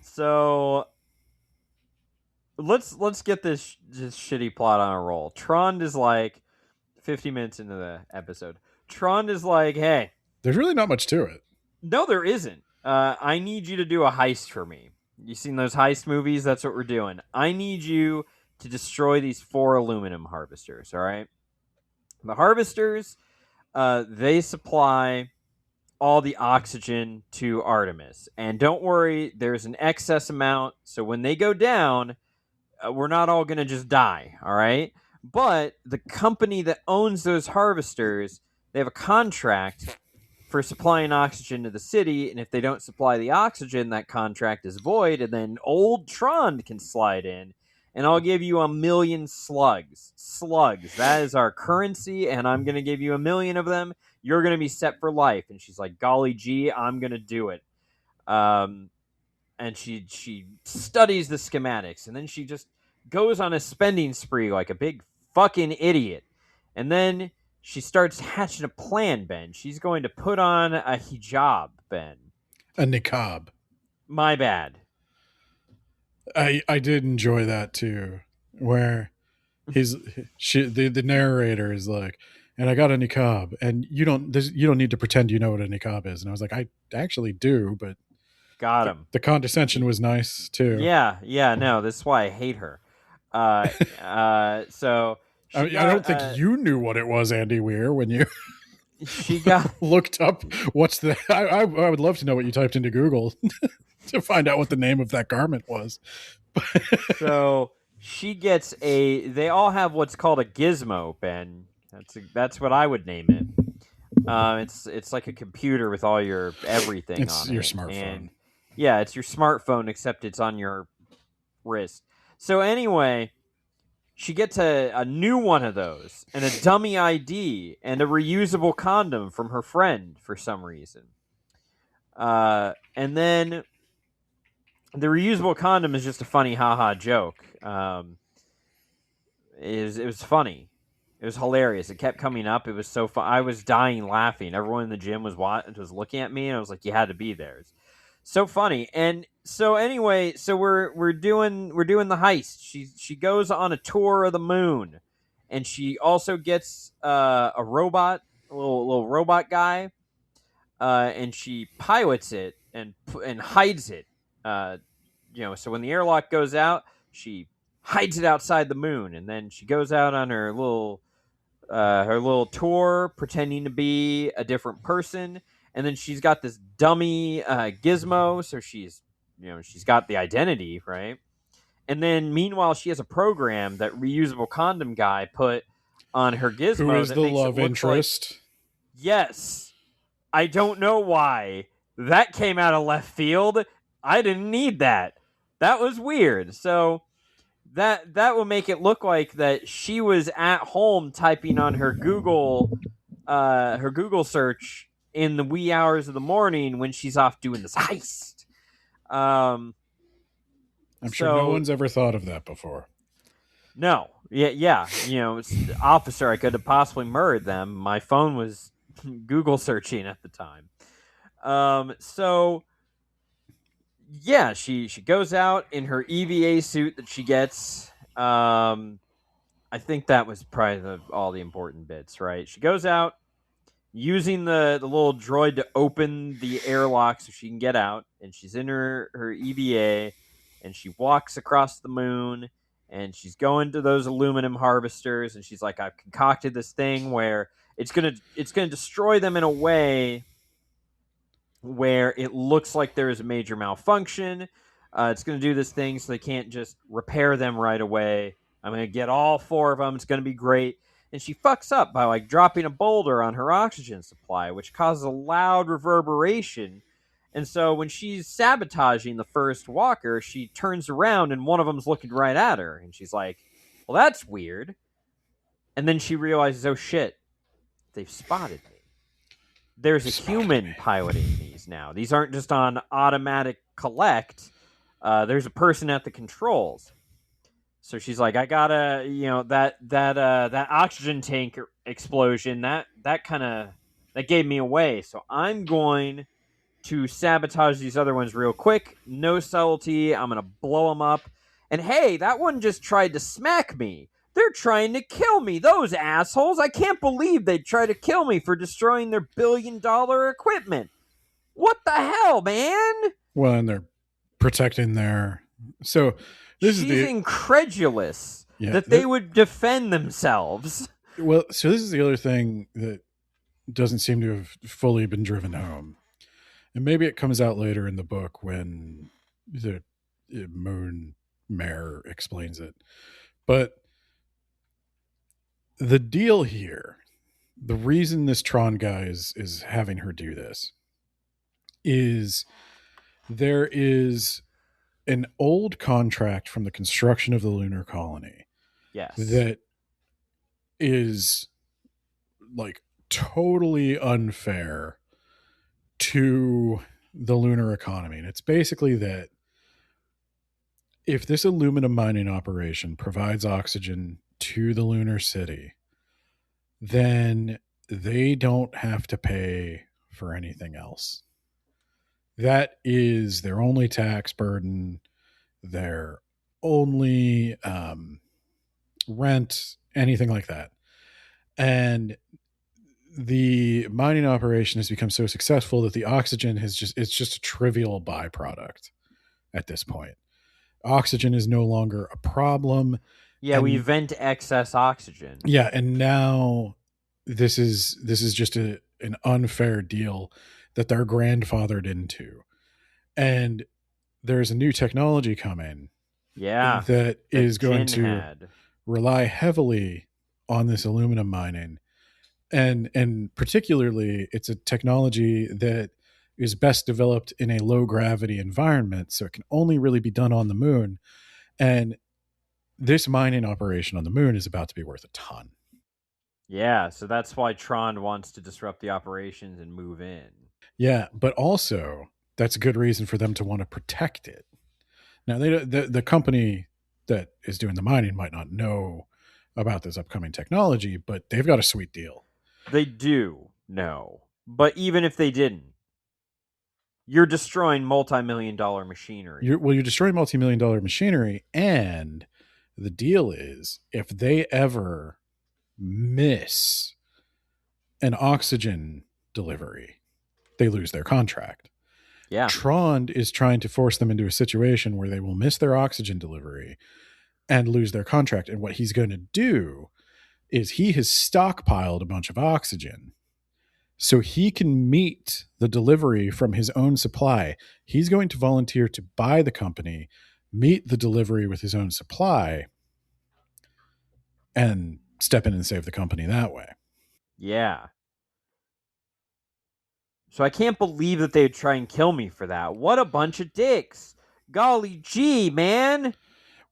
So let's get this shitty plot on a roll. Trond is like 50 minutes into the episode. Trond is like, hey, there's really not much to it. No, there isn't. I need you to do a heist for me. You seen those heist movies? That's what we're doing. I need you to destroy these 4 aluminum harvesters, all right? The harvesters, they supply all the oxygen to Artemis. And don't worry, there's an excess amount, so when they go down, we're not all going to just die, all right? But the company that owns those harvesters, they have a contract for supplying oxygen to the city, and if they don't supply the oxygen, that contract is void, and then old Trond can slide in, and I'll give you 1,000,000 slugs. Slugs. That is our currency, and I'm going to give you 1,000,000 of them. You're going to be set for life. And she's like, golly gee, I'm going to do it. And she studies the schematics, and then she just goes on a spending spree like a big fucking idiot. And then she starts hatching a plan, Ben. She's going to put on a hijab, Ben. A niqab. My bad. I did enjoy that too, where the narrator is like, and I got a niqab, and you don't need to pretend you know what a niqab is. And I was like, I actually do, but got him. The condescension was nice too. Yeah, no, this is why I hate her. So I don't think you knew what it was, Andy Weir, when you she got looked up. What's the? I would love to know what you typed into Google to find out what the name of that garment was. So she gets they all have what's called a gizmo, Ben. That's what I would name it. It's like a computer with all your everything it's on it. It's your smartphone. And yeah, it's your smartphone, except it's on your wrist. So anyway, she gets a new one of those, and a dummy ID, and a reusable condom from her friend for some reason. And then the reusable condom is just a funny haha joke. It was funny. It was hilarious. It kept coming up. It was so fun. I was dying laughing. Everyone in the gym was looking at me, and I was like, "You had to be there." It's so funny. And so anyway, so we're doing the heist. She goes on a tour of the moon, and she also gets a robot, a little robot guy, and she pilots it and hides it. So when the airlock goes out, she hides it outside the moon, and then she goes out on her little tour, pretending to be a different person. And then she's got this dummy gizmo, so she's got the identity, right? And then meanwhile, she has a program that reusable condom guy put on her gizmo. Who is the love interest? Yes. I don't know why. That came out of left field. I didn't need that. That was weird. So that will make it look like that she was at home typing on her Google search in the wee hours of the morning when she's off doing this heist. I'm sure no one's ever thought of that before. No. Yeah. Officer, I could have possibly murdered them. My phone was Google searching at the time. So yeah, she goes out in her EVA suit that she gets. I think that was probably all the important bits, right? She goes out using the little droid to open the airlock so she can get out, and she's in her EVA, and she walks across the moon, and she's going to those aluminum harvesters, and she's like, I've concocted this thing where it's gonna destroy them in a way where it looks like there is a major malfunction. It's going to do this thing so they can't just repair them right away. I'm going to get all 4 of them. It's going to be great. And she fucks up by dropping a boulder on her oxygen supply, which causes a loud reverberation. And so when she's sabotaging the first walker, she turns around and one of them's looking right at her. And she's like, Well, that's weird. And then she realizes, oh shit, they've spotted me. There's a Spotted human me. piloting these now. These aren't just on automatic collect. There's a person at the controls. So she's like, I gotta, that oxygen tank explosion, that kind of that gave me away. So I'm going to sabotage these other ones real quick. No subtlety. I'm gonna blow them up. And hey, that one just tried to smack me. They're trying to kill me. Those assholes. I can't believe they'd try to kill me for destroying their $1 billion equipment. What the hell, man? Well, and they're protecting their. So this She's is the incredulous yeah. that they would defend themselves. Well, so this is the other thing that doesn't seem to have fully been driven home, and maybe it comes out later in the book when the Moon Mare explains it. But the deal here, the reason this Tron guy is having her do this, is there is an old contract from the construction of the lunar colony Yes. that is like totally unfair to the lunar economy. And it's basically that if this aluminum mining operation provides oxygen to the lunar city, then they don't have to pay for anything else. That is their only tax burden, their only rent, anything like that. And the mining operation has become so successful that the oxygen it's just a trivial byproduct at this point. Oxygen is no longer a problem. Yeah, we vent excess oxygen. Yeah, and now this is just an unfair deal that they're grandfathered into. And there's a new technology coming. Yeah. That is going to had. rely heavily on this aluminum mining. And particularly it's a technology that is best developed in a low gravity environment, so it can only really be done on the moon. And this mining operation on the moon is about to be worth a ton. Yeah, so that's why Tron wants to disrupt the operations and move in. Yeah, but also that's a good reason for them to want to protect it. Now, the company that is doing the mining might not know about this upcoming technology, but they've got a sweet deal. They do know. But even if they didn't, you're destroying multi-million-dollar machinery. You're destroying multi-million-dollar machinery, and the deal is if they ever miss an oxygen delivery, they lose their contract. Yeah. Tron is trying to force them into a situation where they will miss their oxygen delivery and lose their contract. And what he's going to do is he has stockpiled a bunch of oxygen so he can meet the delivery from his own supply. He's going to volunteer to buy the company, meet the delivery with his own supply, and step in and save the company that way. Yeah. So I can't believe that they'd try and kill me for that. What a bunch of dicks. Golly gee, man.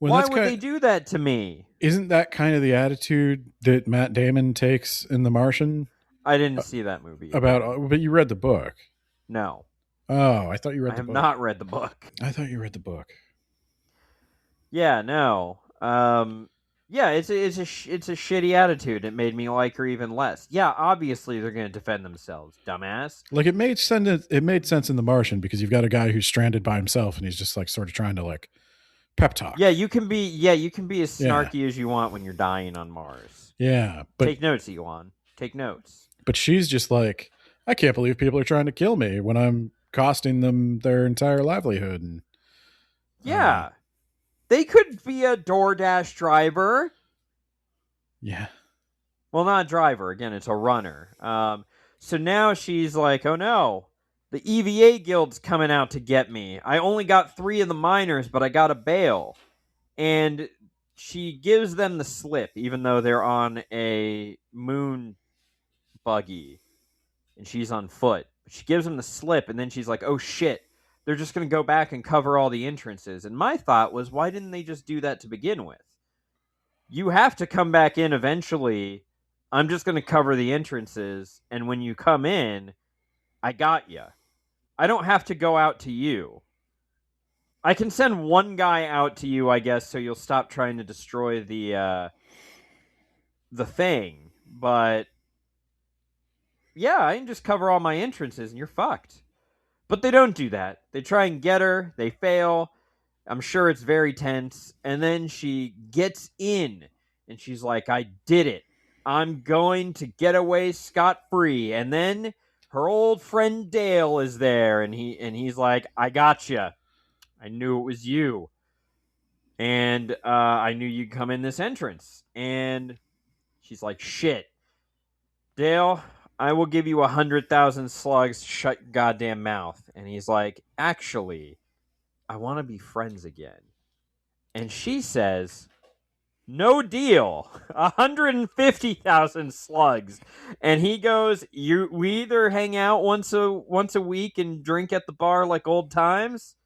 Why would they do that to me? Isn't that kind of the attitude that Matt Damon takes in The Martian? I didn't see that movie. But you read the book. No. Oh, I thought you read the book. I have not read the book. I thought you read the book. Yeah, no. Yeah, it's a shitty attitude. It made me like her even less. Yeah, obviously they're going to defend themselves, dumbass. Like it made sense. It made sense in The Martian because you've got a guy who's stranded by himself and he's just like sort of trying to like pep talk. Yeah, you can be as snarky as you want when you're dying on Mars. Yeah, but take notes, Elon. Take notes. But she's just like, I can't believe people are trying to kill me when I'm costing them their entire livelihood. And yeah. They could be a DoorDash driver. Yeah. Well, not a driver. Again, it's a runner. So now she's like, oh no, the EVA Guild's coming out to get me. I only got 3 of the miners, but I got a bail. And she gives them the slip, even though they're on a moon buggy. And she's on foot. She gives them the slip, and then she's like, oh shit. They're just going to go back and cover all the entrances. And my thought was, why didn't they just do that to begin with? You have to come back in eventually. I'm just going to cover the entrances. And when you come in, I got you. I don't have to go out to you. I can send one guy out to you, I guess, so you'll stop trying to destroy the thing. But yeah, I can just cover all my entrances and you're fucked. But they don't do that. They try and get her, they fail. I'm sure it's very tense. And then she gets in and she's like, I did it. I'm going to get away scot free. And then her old friend Dale is there and he's like, I gotcha. I knew it was you. And I knew you'd come in this entrance. And she's like, shit. Dale, I will give you 100,000 slugs. Shut your goddamn mouth. And he's like, actually, I want to be friends again. And she says, no deal. 150,000 slugs. And he goes, we either hang out once a week and drink at the bar like old times,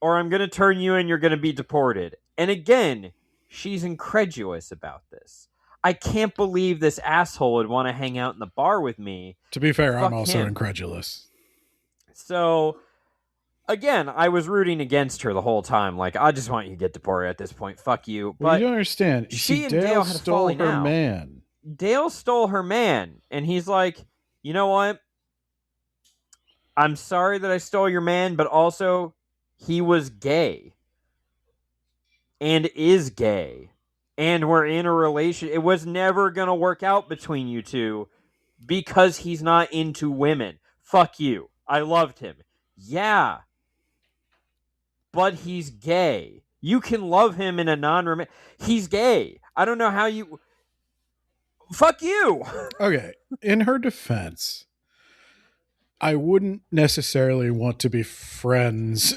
or I'm going to turn you and you're going to be deported. And again, she's incredulous about this. I can't believe this asshole would want to hang out in the bar with me. To be fair, Fuck I'm also him. incredulous. So, again, I was rooting against her the whole time. Like, I just want you to get deported at this point. Fuck you. Well, But you don't understand. You she see, and Dale Dale had a stole falling her out. man. Dale stole her man. And he's like, you know what? I'm sorry that I stole your man, but also he was gay. And is gay. And we're in a relation. It was never going to work out between you two because he's not into women. Fuck you. I loved him. Yeah. But he's gay. You can love him in a non-romantic. He's gay. I don't know how you. Fuck you. Okay. In her defense, I wouldn't necessarily want to be friends.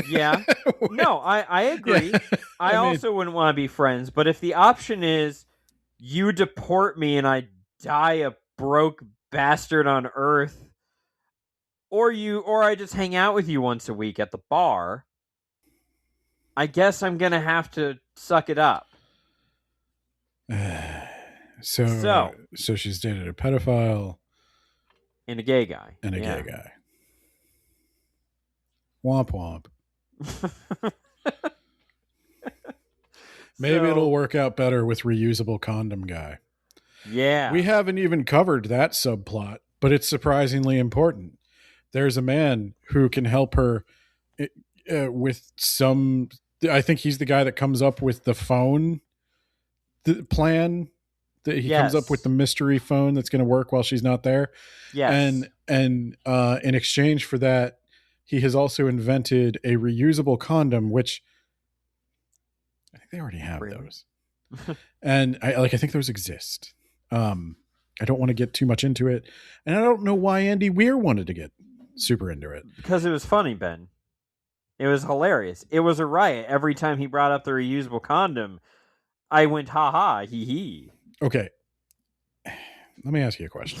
Yeah. No, I agree. Yeah. I mean, also wouldn't want to be friends. But if the option is you deport me and I die a broke bastard on Earth, or I just hang out with you once a week at the bar, I guess I'm gonna have to suck it up. so she's dated a pedophile And a gay guy. and a gay guy. Womp womp. Maybe it'll work out better with reusable condom guy. Yeah. We haven't even covered that subplot, but it's surprisingly important. There's a man who can help her with some. I think he's the guy that comes up with the phone plan. That he comes up with the mystery phone that's going to work while she's not there. Yes. And in exchange for that, he has also invented a reusable condom, which I think they already have those. And I think those exist. I don't want to get too much into it. And I don't know why Andy Weir wanted to get super into it. Because it was funny, Ben. It was hilarious. It was a riot. Every time he brought up the reusable condom, I went, ha ha, hee hee. Okay. Let me ask you a question.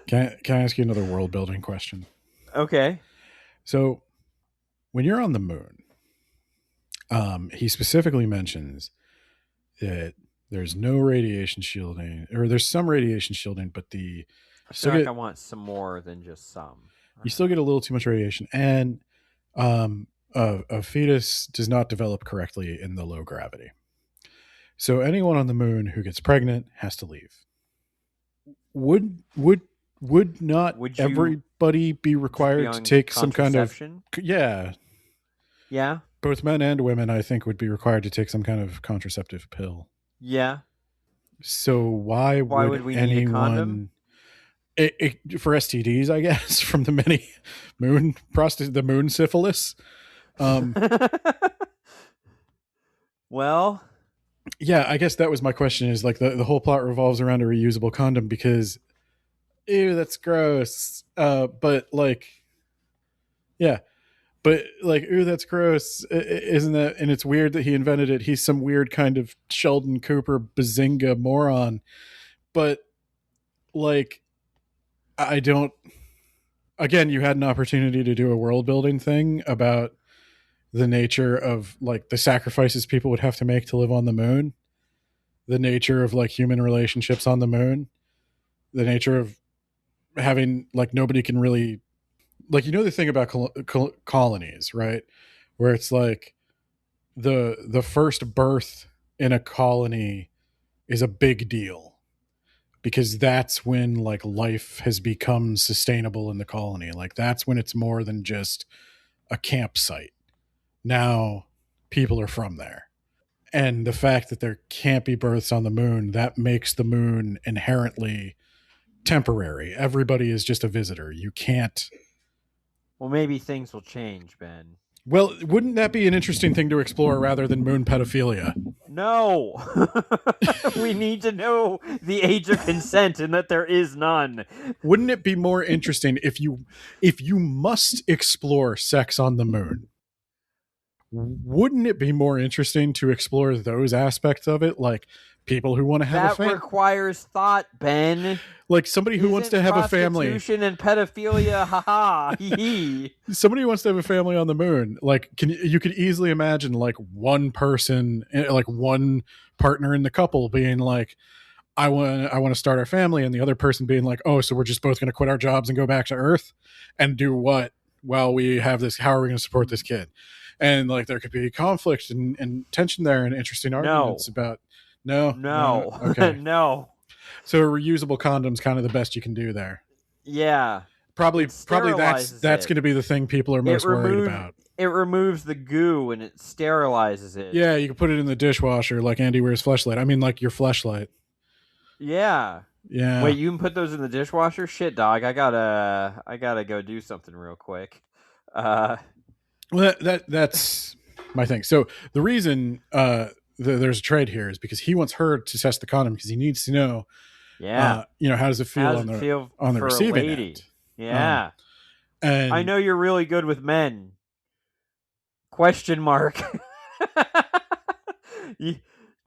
Can I ask you another world building question? Okay. So when you're on the moon, he specifically mentions that there's no radiation shielding, or there's some radiation shielding, but I feel like I want some more than just some. You still get a little too much radiation, and a fetus does not develop correctly in the low gravity. So anyone on the moon who gets pregnant has to leave. Would not everybody be required to take some kind of Yeah. Both men and women, I think, would be required to take some kind of contraceptive pill. Yeah. So why would we anyone need a condom? For STDs, I guess, from the many the moon syphilis. Well, yeah, I guess that was my question. Is like the whole plot revolves around a reusable condom because, ew, that's gross. But like, yeah. But like, ooh, that's gross, isn't that? And it's weird that he invented it. He's some weird kind of Sheldon Cooper bazinga moron. But like, I don't. Again, you had an opportunity to do a world building thing about the nature of like the sacrifices people would have to make to live on the moon, the nature of like human relationships on the moon, the nature of having like nobody can really like the thing about colonies, right? Where it's like the first birth in a colony is a big deal because that's when like life has become sustainable in the colony. Like that's when it's more than just a campsite. Now people are from there. And the fact that there can't be births on the moon, that makes the moon inherently temporary. Everybody is just a visitor. You can't. Well, maybe things will change, Ben. Well, wouldn't that be an interesting thing to explore rather than moon pedophilia? No! We need to know the age of consent and that there is none. Wouldn't it be more interesting if you must explore sex on the moon? Wouldn't it be more interesting to explore those aspects of it, like people who want to have a family? That requires thought, Ben. Like somebody who wants to have a family. Prostitution and pedophilia, haha, hee. Somebody who wants to have a family on the moon. Like, you could easily imagine like one person, like one partner in the couple being like, I want to start our family, and the other person being like, oh, so we're just both going to quit our jobs and go back to Earth and do what? Well, we have this. How are we going to support this kid? And like there could be conflict and tension there, and interesting arguments about no. Okay. No. So a reusable condom's kind of the best you can do there. Yeah. Probably that's going to be the thing people are most worried about. It removes the goo and it sterilizes it. Yeah, you can put it in the dishwasher like Andy Weir's fleshlight. I mean, like your fleshlight. Yeah. Yeah. Wait, you can put those in the dishwasher? Shit, dog. I gotta go do something real quick. Well, that's my thing. So the reason there's a trade here is because he wants her to test the condom because he needs to know. Yeah. How does it feel on the receiving end? Yeah. And I know you're really good with men. Question mark.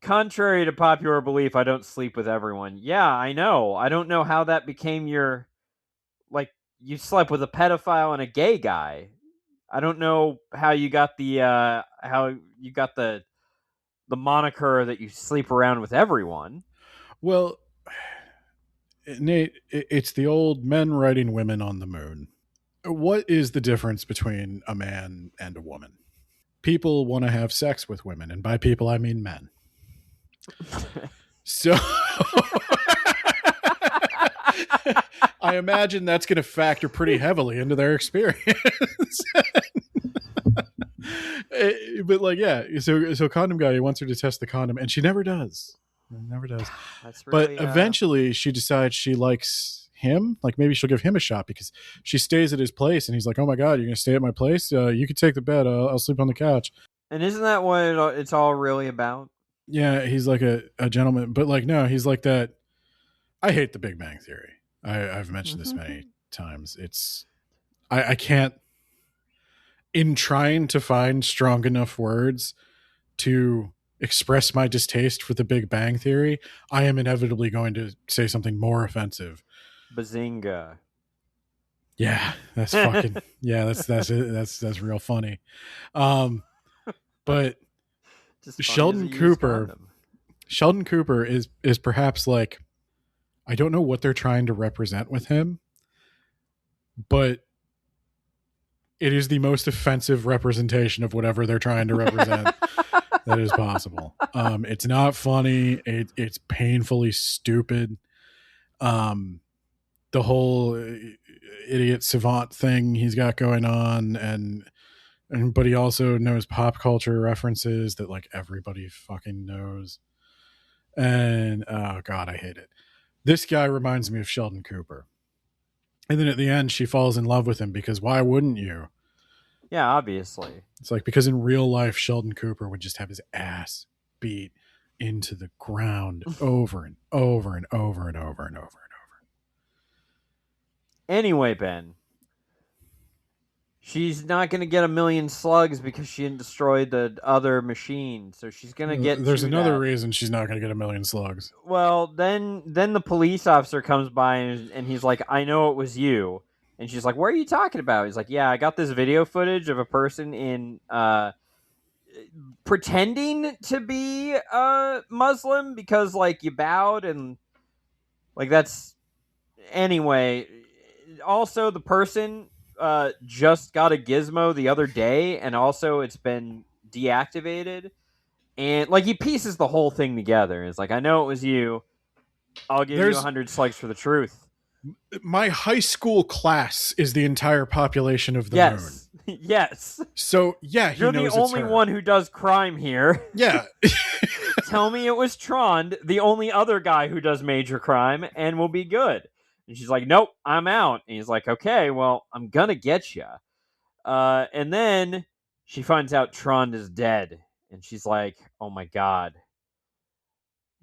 Contrary to popular belief, I don't sleep with everyone. Yeah, I know. I don't know how that became your you slept with a pedophile and a gay guy. I don't know how you got the moniker that you sleep around with everyone. Well, Nate, it's the old men riding women on the moon. What is the difference between a man and a woman? People want to have sex with women, and by people I mean men. So I imagine that's going to factor pretty heavily into their experience. But like, yeah, so condom guy, he wants her to test the condom, and she never does. Never does. That's really, but eventually she decides she likes him. Like maybe she'll give him a shot because she stays at his place, and he's like, "Oh my god, you're gonna stay at my place? You can take the bed. I'll sleep on the couch." And isn't that what it's all really about? Yeah, he's like a gentleman, but like no, he's like that. I hate the Big Bang Theory. I've mentioned this many times. I can't. In trying to find strong enough words to express my distaste for the Big Bang Theory, I am inevitably going to say something more offensive. Bazinga. Yeah, that's fucking yeah, that's real funny. But Sheldon Cooper is perhaps like, I don't know what they're trying to represent with him, but it is the most offensive representation of whatever they're trying to represent that is possible. It's not funny. It's painfully stupid. The whole idiot savant thing he's got going on, but he also knows pop culture references that like everybody fucking knows. And oh god, I hate it. This guy reminds me of Sheldon Cooper. And then at the end, she falls in love with him because why wouldn't you? Yeah, obviously. It's like because in real life, Sheldon Cooper would just have his ass beat into the ground over and over and over and over and over and over. Anyway, Ben, she's not going to get 1,000,000 slugs because she didn't destroy the other machine. So she's going to get. There's another reason she's not going to get 1,000,000 slugs. Well, then the police officer comes by and he's like, "I know it was you," And she's like, what are you talking about? He's like, yeah, I got this video footage of a person in pretending to be Muslim because like you bowed and like that's anyway. Also, the person just got a gizmo the other day, and also it's been deactivated. And like he pieces the whole thing together. It's like, I know it was you. I'll give you There's 100 slugs for the truth. my high school class is the entire population of the moon. Yes, yes. So yeah, he You're knows the it's only her. one who does crime here. Yeah. Tell me it was Trond, the only other guy who does major crime, and we'll be good. And she's like, nope, I'm out. And he's like, okay, well, I'm gonna get you. And then she finds out Trond is dead. And she's like, oh my god.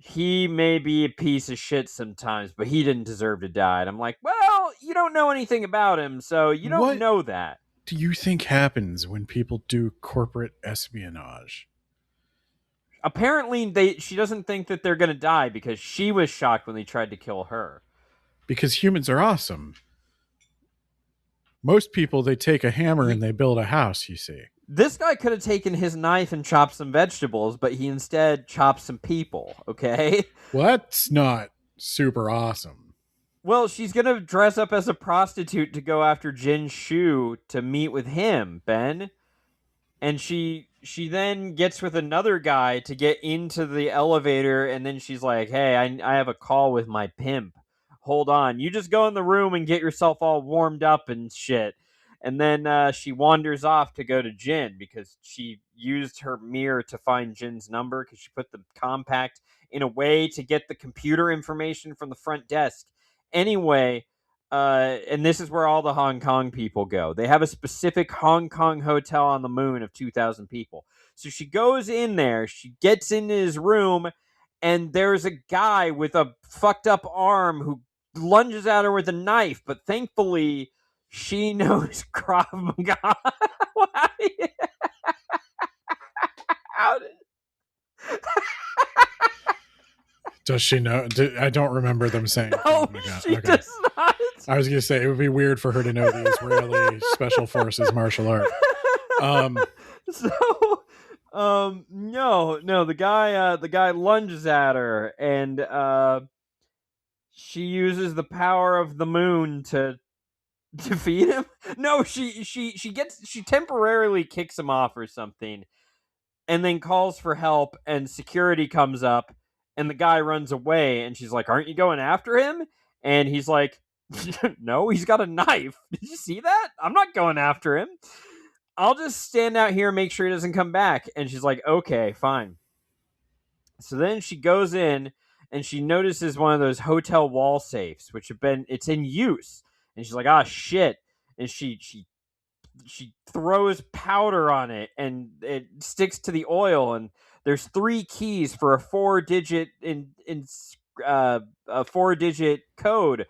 He may be a piece of shit sometimes, but he didn't deserve to die. And I'm like, well, you don't know anything about him, so you don't What know that. do you think happens when people do corporate espionage? Apparently, she doesn't think that they're going to die because she was shocked when they tried to kill her. Because humans are awesome. Most people, they take a hammer and they build a house, you see. This guy could have taken his knife and chopped some vegetables, but he instead chopped some people, okay? Well, that's not super awesome. Well, she's going to dress up as a prostitute to go after Jin Shu to meet with him, Ben. And she then gets with another guy to get into the elevator, and then she's like, hey, I have a call with my pimp. Hold on. You just go in the room and get yourself all warmed up and shit. And then she wanders off to go to Jin because she used her mirror to find Jin's number because she put the compact in a way to get the computer information from the front desk. Anyway, and this is where all the Hong Kong people go. They have a specific Hong Kong hotel on the moon of 2,000 people. So she goes in there, she gets in his room, and there's a guy with a fucked up arm who lunges at her with a knife, but thankfully she knows Krav Maga. How did... Does she know? I don't remember them saying. No, she does not. I was going to say it would be weird for her to know the Israeli Special Forces martial art. No, the guy lunges at her, and she uses the power of the moon to defeat him. No, she temporarily kicks him off or something, and then calls for help, and security comes up, and the guy runs away, and she's like, aren't you going after him? And he's like, no, he's got a knife. Did you see that? I'm not going after him. I'll just stand out here and make sure he doesn't come back. And she's like, okay, fine. So then she goes in and she notices one of those hotel wall safes, which it's in use. And she's like, ah, shit. And she throws powder on it and it sticks to the oil. And there's 3 keys for a 4-digit a 4-digit code.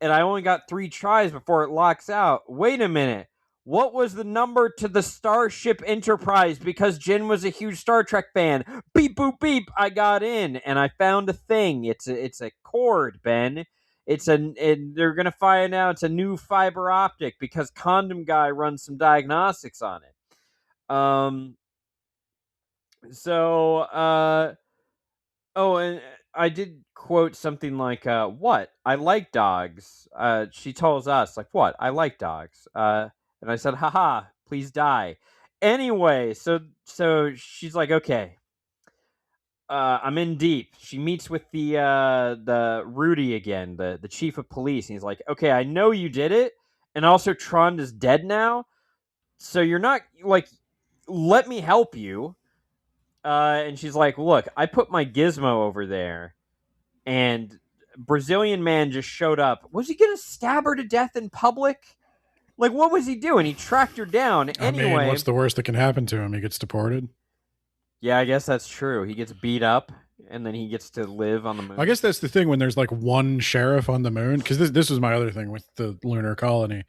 And I only got 3 tries before it locks out. Wait a minute. What was the number to the Starship Enterprise? Because Jin was a huge Star Trek fan. Beep, boop, beep. I got in and I found a thing. It's a cord, Ben. And they're going to find out it's a new fiber optic because Condom Guy runs some diagnostics on it. Oh, and I did quote something like, what? I like dogs. She tells us, like, what? I like dogs. And I said, haha, please die. Anyway, so she's like, okay. I'm in deep. She meets with the Rudy again, the chief of police, and he's like, okay, I know you did it, and also Trond is dead now, so you're not, like, let me help you. And she's like, look, I put my gizmo over there, and Brazilian man just showed up. Was he gonna stab her to death in public? Like, what was he doing? He tracked her down. Anyway, I mean, what's the worst that can happen to him? He gets deported. Yeah, I guess that's true. He gets beat up, and then he gets to live on the moon. I guess that's the thing when there's like one sheriff on the moon, because this was my other thing with the lunar colony.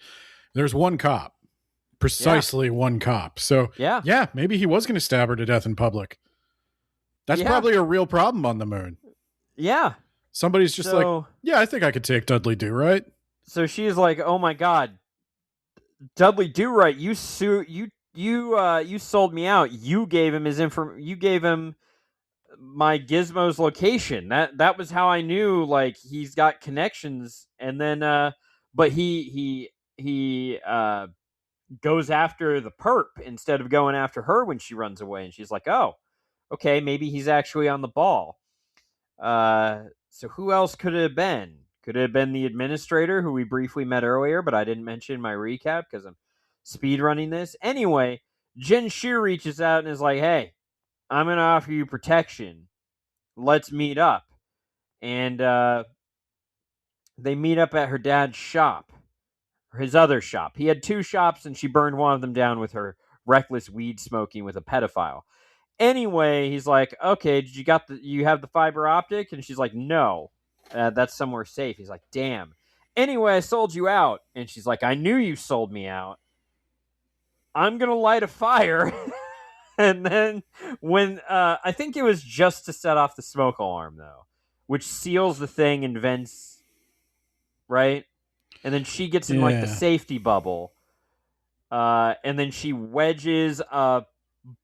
There's one cop, precisely one cop. So yeah, maybe he was going to stab her to death in public. That's probably a real problem on the moon. Yeah. Somebody's just like, yeah, I think I could take Dudley Do Right. So she's like, oh my God, Dudley Do Right, you sold me out. You gave him you gave him my Gizmo's location. That was how I knew like he's got connections. And then but he goes after the perp instead of going after her when she runs away, and she's like, "Oh, okay, maybe he's actually on the ball." So who else could it have been? Could it have been the administrator who we briefly met earlier, but I didn't mention in my recap because I'm speed running this. Anyway, Jin Shu reaches out and is like, "Hey, I'm gonna offer you protection. Let's meet up." And they meet up at her dad's shop, or his other shop. He had two shops, and she burned one of them down with her reckless weed smoking with a pedophile. Anyway, he's like, "Okay, you have the fiber optic?" And she's like, "No, that's somewhere safe." He's like, "Damn." "Anyway, I sold you out." And she's like, "I knew you sold me out. I'm gonna light a fire." And then when I think it was just to set off the smoke alarm though, which seals the thing and vents, right? And then she gets in like the Yeah. safety bubble, and then she wedges a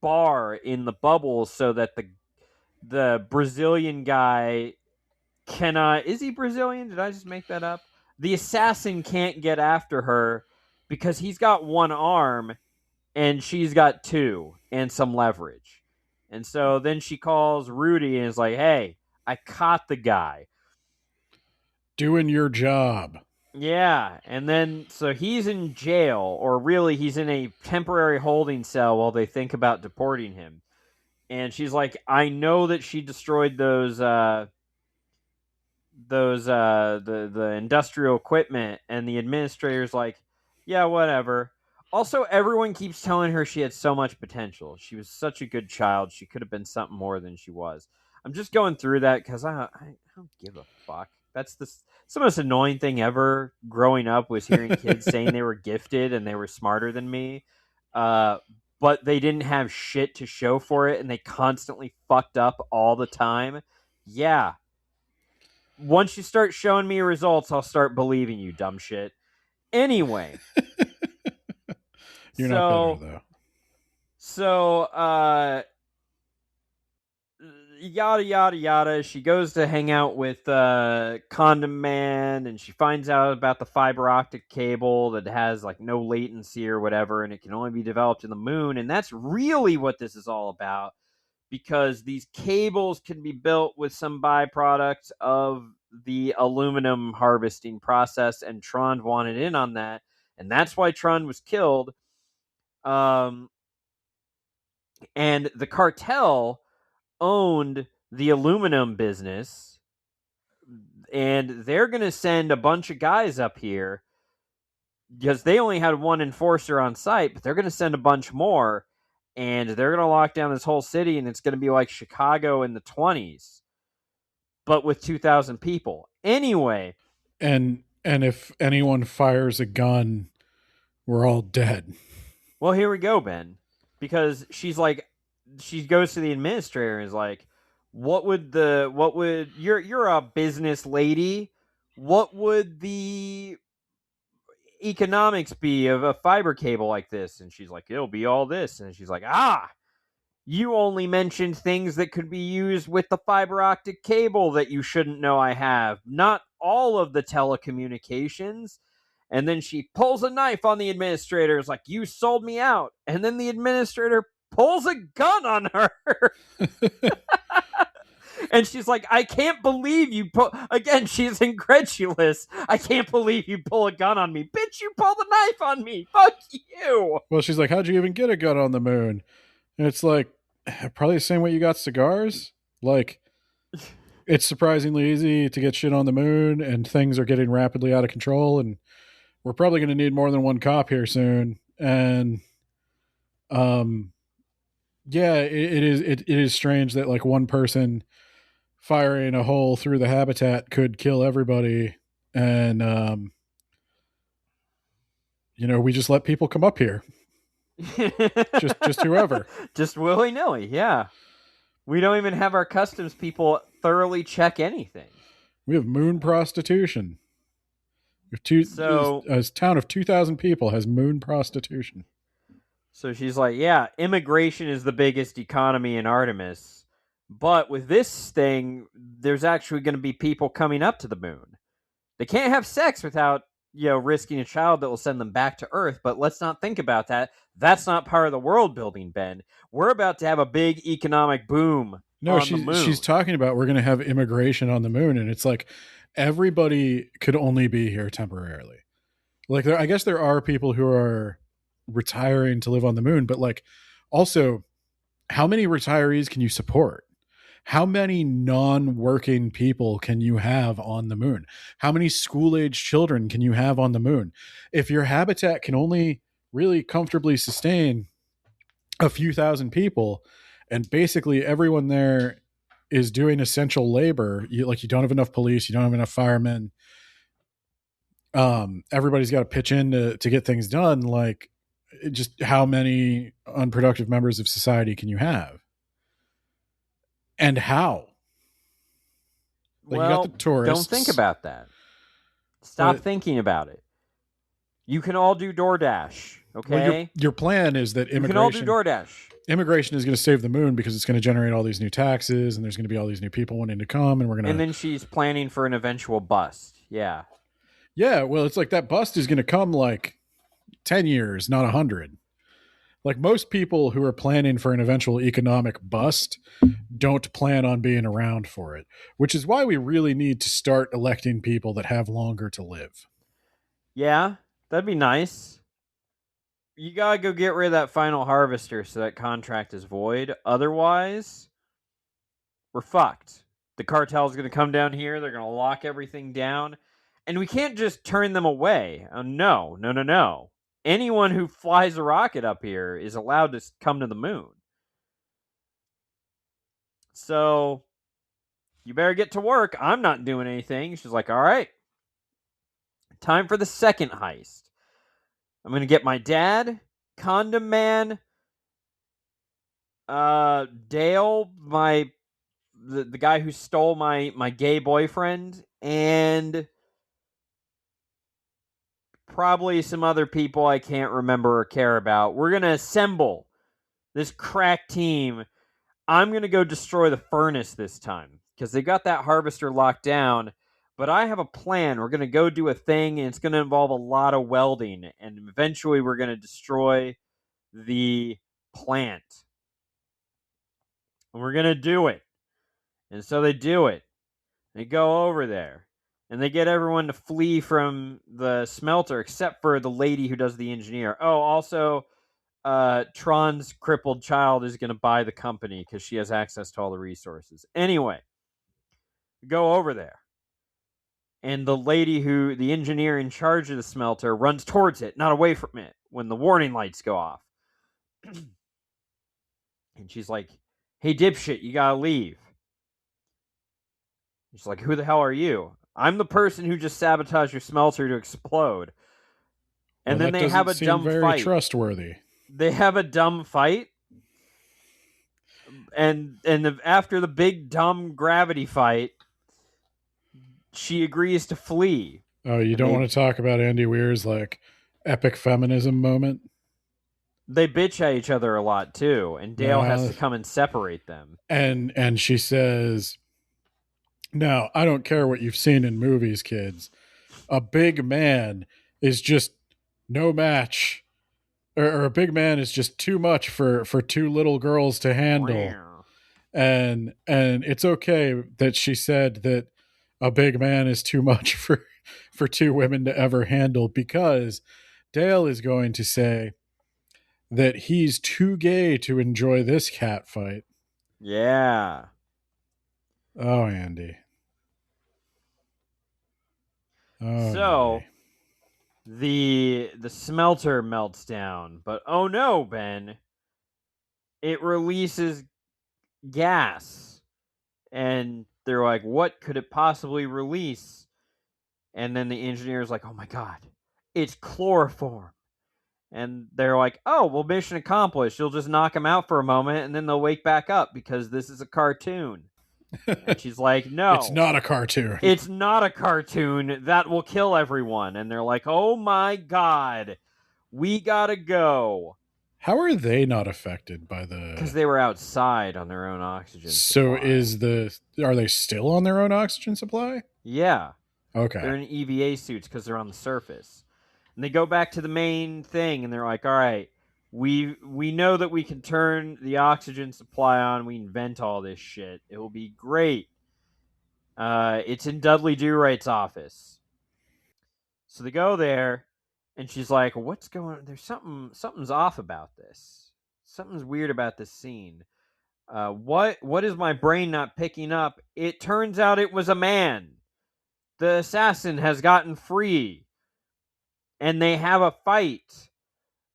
bar in the bubble so that the Brazilian guy cannot. Is he Brazilian? Did I just make that up? The assassin can't get after her because he's got one arm and she's got two and some leverage. And so then she calls Rudy and is like, "Hey, I caught the guy." Doing your job. Yeah, and then so he's in jail, or really he's in a temporary holding cell while they think about deporting him. And she's like, "I know that she destroyed the industrial equipment." And the administrator's like, "Yeah, whatever." Also, everyone keeps telling her she had so much potential. She was such a good child. She could have been something more than she was. I'm just going through that because I don't give a fuck. That's it's the most annoying thing ever growing up, was hearing kids saying they were gifted and they were smarter than me. Uh, but they didn't have shit to show for it, and they constantly fucked up all the time. Yeah, once you start showing me results, I'll start believing you, dumb shit. Anyway, You're not better so though. so yada yada yada. She goes to hang out with Condom Man, and she finds out about the fiber optic cable that has like no latency or whatever, and it can only be developed in the moon. And that's really what this is all about, because these cables can be built with some byproducts of the aluminum harvesting process, and Tron wanted in on that, and that's why Tron was killed. Um, and the cartel owned the aluminum business, and they're going to send a bunch of guys up here because they only had one enforcer on site, but they're going to send a bunch more, and they're going to lock down this whole city, and it's going to be like Chicago in the 20s, but with 2,000 people. Anyway, And if anyone fires a gun, we're all dead. well, here we go, Ben, because she's like, she goes to the administrator and is like, you're a business lady. What would the economics be of a fiber cable like this?" And she's like, "It'll be all this." And she's like, "Ah, you only mentioned things that could be used with the fiber optic cable that you shouldn't know I have, not all of the telecommunications." And then she pulls a knife on the administrator. It's like, "You sold me out." And then the administrator pulls a gun on her. And she's like, "I can't believe you pull." Again, she's incredulous. "I can't believe you pull a gun on me." "Bitch, you pulled a knife on me. Fuck you." Well, she's like, "How'd you even get a gun on the moon?" And it's like, probably the same way you got cigars. Like, it's surprisingly easy to get shit on the moon, and things are getting rapidly out of control, and we're probably going to need more than one cop here soon. And um, yeah, it is strange that like one person firing a hole through the habitat could kill everybody, and we just let people come up here, just whoever. Just willy nilly, yeah. We don't even have our customs people thoroughly check anything. We have moon prostitution. So A town of 2,000 people has moon prostitution. So she's like, yeah, immigration is the biggest economy in Artemis. But with this thing, there's actually going to be people coming up to the moon. They can't have sex without, risking a child that will send them back to Earth. But let's not think about that. That's not part of the world building, Ben. We're about to have a big economic boom No, on the she's moon. talking about we're going to have immigration on the moon, and it's like everybody could only be here temporarily. Like I guess there are people who are retiring to live on the moon, but like also, how many retirees can you support? How many non-working people can you have on the moon? How many school-age children can you have on the moon? If your habitat can only really comfortably sustain a few thousand people, and basically everyone there is doing essential labor, you don't have enough police, you don't have enough firemen, everybody's got to pitch in to get things done. Like, just how many unproductive members of society can you have, and how? Like, you got the Well, don't think tourists, about that. Stop but thinking about it. You can all do DoorDash, well, okay? your plan is that You can all do DoorDash. immigration is going to save the moon because it's going to generate all these new taxes, and there's going to be all these new people wanting to come, and we're going And to. then she's planning for an eventual bust. Yeah. Yeah, well, it's like that bust is going to come like 10 years, not 100. Like, most people who are planning for an eventual economic bust don't plan on being around for it, which is why we really need to start electing people that have longer to live. Yeah, that'd be nice. You gotta go get rid of that final harvester so that contract is void. Otherwise, we're fucked. The cartel's gonna come down here, they're gonna lock everything down, and we can't just turn them away. No, no, no, no. Anyone who flies a rocket up here is allowed to come to the moon. So, you better get to work. I'm not doing anything. She's like, all right, time for the second heist. I'm gonna get my dad, Condom Man, Dale, the guy who stole my gay boyfriend, and probably some other people I can't remember or care about. We're gonna assemble this crack team. I'm gonna go destroy the furnace this time because they got that harvester locked down. But I have a plan. We're gonna go do a thing, and it's gonna involve a lot of welding, and eventually we're gonna destroy the plant. And we're going to do it. And so they do it. They go over there. And they get everyone to flee from the smelter except for the lady who does the engineer. Oh, also, Tron's crippled child is going to buy the company because she has access to all the resources. Anyway, go over there. And the engineer in charge of the smelter, runs towards it, not away from it, when the warning lights go off. And she's like, hey, dipshit, you gotta leave. She's like, who the hell are you? I'm the person who just sabotaged your smelter to explode. And Well, then that they have doesn't a seem dumb very fight. trustworthy. They have a dumb fight. And after the big dumb gravity fight, she agrees to flee. Oh, you And don't want to talk about Andy Weir's like epic feminism moment? They bitch at each other a lot too, and Dale has to come and separate them. And she says, "Now, I don't care what you've seen in movies, kids. A big man is just no match, or a big man is just too much for two little girls to handle." And it's okay that she said that a big man is too much for two women to ever handle, because Dale is going to say that he's too gay to enjoy this cat fight. Yeah. Oh, Andy. Oh, So Andy. the smelter melts down, but oh no, Ben, it releases gas. And they're like, what could it possibly release? And then the engineer's like, oh my god, it's chloroform. And they're like, oh, well, mission accomplished. You'll just knock them out for a moment and then they'll wake back up because this is a cartoon. And she's like, It's no, not a cartoon. it's not a cartoon. That will kill everyone. And they're like, oh my God, we gotta go. How are they not affected by Because the? they were outside on their own oxygen So supply. are they still on their own oxygen supply? Yeah, Okay. they're in EVA suits because they're on the surface. And they go back to the main thing and they're like, all right, we know that we can turn the oxygen supply on. We invent all this shit. It will be great. It's in Dudley Do Right's office. So they go there, and she's like, "What's going on? There's something's off about this. Something's weird about this scene. What is my brain not picking up? It turns out it was a man. The assassin has gotten free, and they have a fight,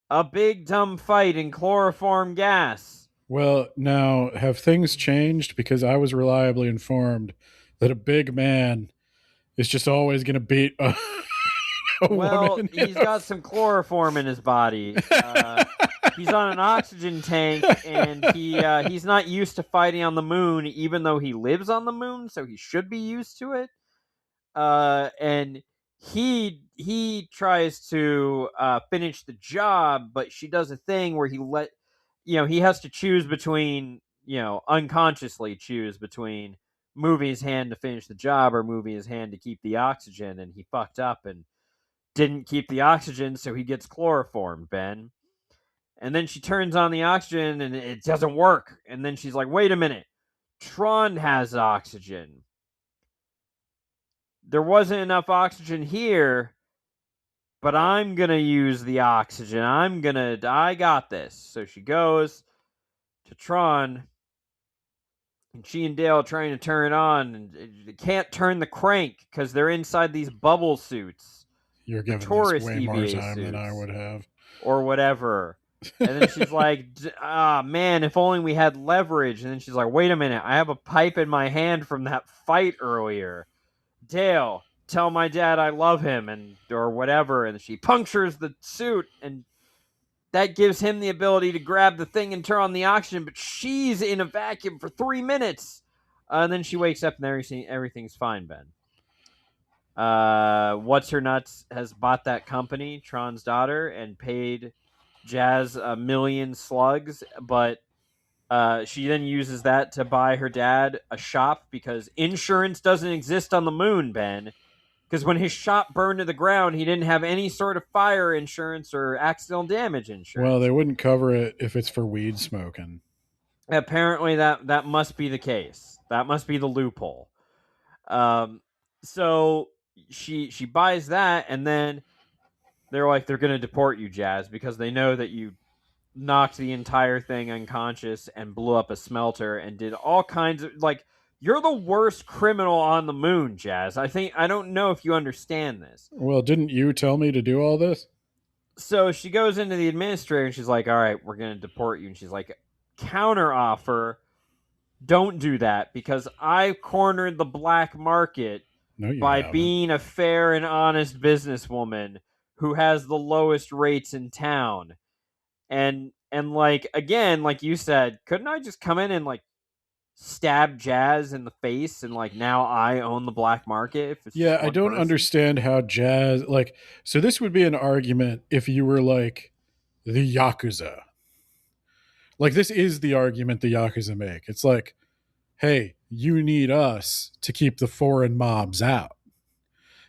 a big dumb fight in chloroform gas." Well, now have things changed? Because I was reliably informed that a big man is just always going to beat a Well, woman. he's got some chloroform in his body. He's on an oxygen tank, and he's not used to fighting on the moon, even though he lives on the moon, so he should be used to it. And he tries to finish the job, but she does a thing where he has to choose between, unconsciously choose between moving his hand to finish the job or moving his hand to keep the oxygen, and he fucked up and didn't keep the oxygen, so he gets chloroformed, Ben. And then she turns on the oxygen and it doesn't work. And then she's like, wait a minute. Tron has oxygen. There wasn't enough oxygen here, but I'm going to use the oxygen. I got this. So she goes to Tron, and she and Dale are trying to turn it on, and they can't turn the crank because they're inside these bubble suits. You're The giving this tourist way more EVA time than I suits. would have. Or whatever. And then she's like, man, if only we had leverage. And then she's like, wait a minute, I have a pipe in my hand from that fight earlier. Dale, tell my dad I love him, and or whatever. And she punctures the suit, and that gives him the ability to grab the thing and turn on the oxygen, but she's in a vacuum for 3 minutes. And then she wakes up and everything's fine, Ben. What's Her Nuts has bought that company, Tron's daughter, and paid Jazz 1,000,000 slugs, but she then uses that to buy her dad a shop because insurance doesn't exist on the moon, Ben. Because when his shop burned to the ground, he didn't have any sort of fire insurance or accidental damage insurance. Well, they wouldn't cover it if it's for weed smoking. Apparently, that must be the case. That must be the loophole. So she buys that, and then they're like, they're going to deport you, Jazz, because they know that you knocked the entire thing unconscious and blew up a smelter and did all kinds of, like, you're the worst criminal on the moon, Jazz. I don't know if you understand this. Well, didn't you tell me to do all this? So she goes into the administrator and she's like, all right, we're going to deport you. And she's like, counter offer, don't do that because I cornered the black market by haven't. being a fair and honest businesswoman who has the lowest rates in town. And like, again, like you said, couldn't I just come in and like stab Jazz in the face and like now I own the black market? If it's Yeah, I don't understand how Jazz, like, so this would be an argument if you were like the Yakuza. Like, this is the argument the Yakuza make. It's like, hey, you need us to keep the foreign mobs out.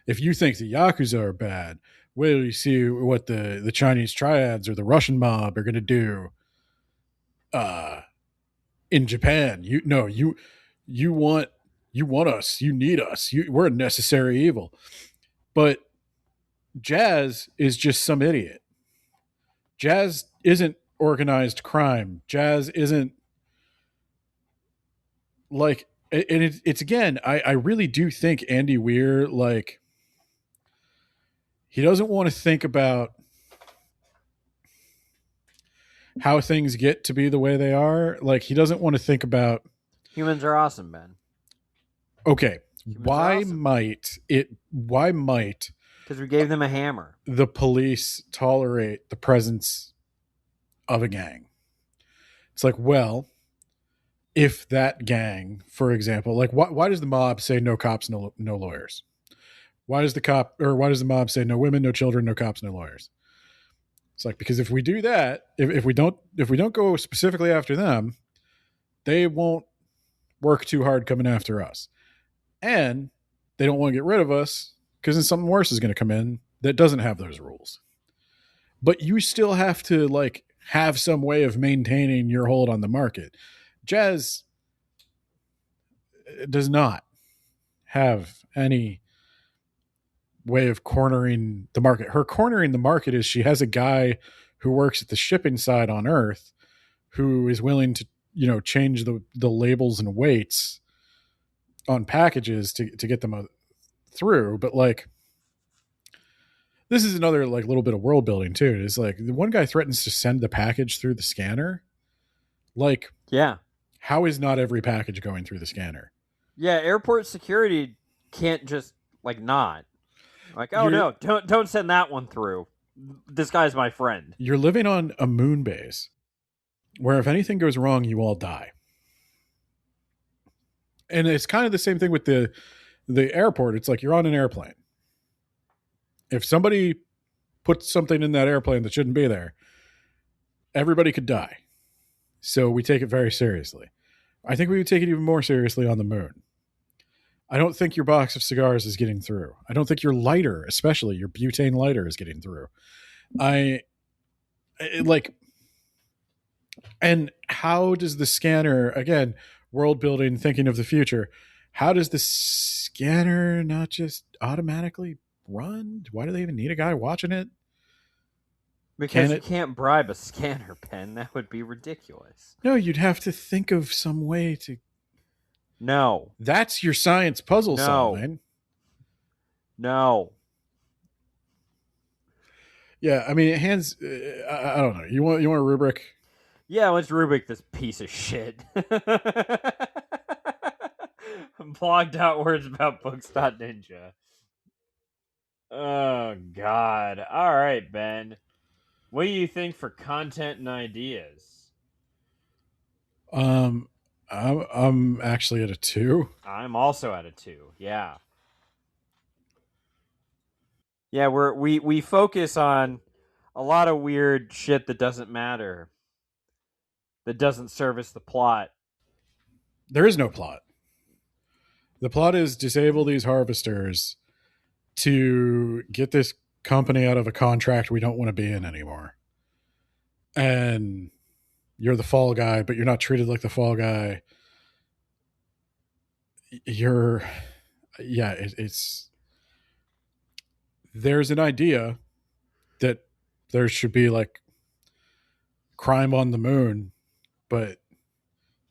If you think the Yakuza are bad, wait till you see what the Chinese triads or the Russian mob are going to do in Japan. You want us. You need us. We're a necessary evil. But Jazz is just some idiot. Jazz isn't organized crime. Jazz isn't like, and it's again, I really do think Andy Weir, like, he doesn't want to think about how things get to be the way they are. Like, he doesn't want to think about humans are awesome, Ben. Okay, Humans why awesome. might because we gave them a hammer. The police tolerate the presence of a gang? It's like, well, if that gang, for example, like why does the mob say no cops, no lawyers? Why does the mob say no women, no children, no cops, no lawyers? It's like, because if we do that, if we don't go specifically after them, they won't work too hard coming after us. And they don't want to get rid of us because then something worse is going to come in that doesn't have those rules. But you still have to like have some way of maintaining your hold on the market. Jazz does not have any way of cornering the market. Her cornering the market is she has a guy who works at the shipping side on Earth who is willing to, change the labels and weights on packages to get them through. But like, this is another like little bit of world building too. It's like the one guy threatens to send the package through the scanner. Like, Yeah. how is not every package going through the scanner? Yeah, airport security can't just like not. Like, oh You're no, don't send that one through. This guy's my friend. you're living on a moon base where if anything goes wrong, you all die. And it's kind of the same thing with the airport. It's like you're on an airplane. If somebody puts something in that airplane that shouldn't be there, everybody could die. So we take it very seriously. I think we would take it even more seriously on the moon. I don't think your box of cigars is getting through. I don't think your lighter, especially your butane lighter, is getting through. Like, and how does the scanner, again, world building, thinking of the future, how does the scanner not just automatically run? Why do they even need a guy watching it? Because you can't bribe a scanner pen. That would be ridiculous. No, you'd have to think of some way to. No. That's your science puzzle solving. No. Yeah, I mean, hands. I don't know. You want a rubric? Yeah, let's rubric this piece of shit. Blogged out words about books.ninja. Oh God! All right, Ben. What do you think for content and ideas? I'm actually at a 2. I'm also at a 2. Yeah. Yeah, we focus on a lot of weird shit that doesn't matter. That doesn't service the plot. There is no plot. The plot is disable these harvesters to get this company out of a contract we don't want to be in anymore. And you're the fall guy, but you're not treated like the fall guy. It's there's an idea that there should be like crime on the moon, but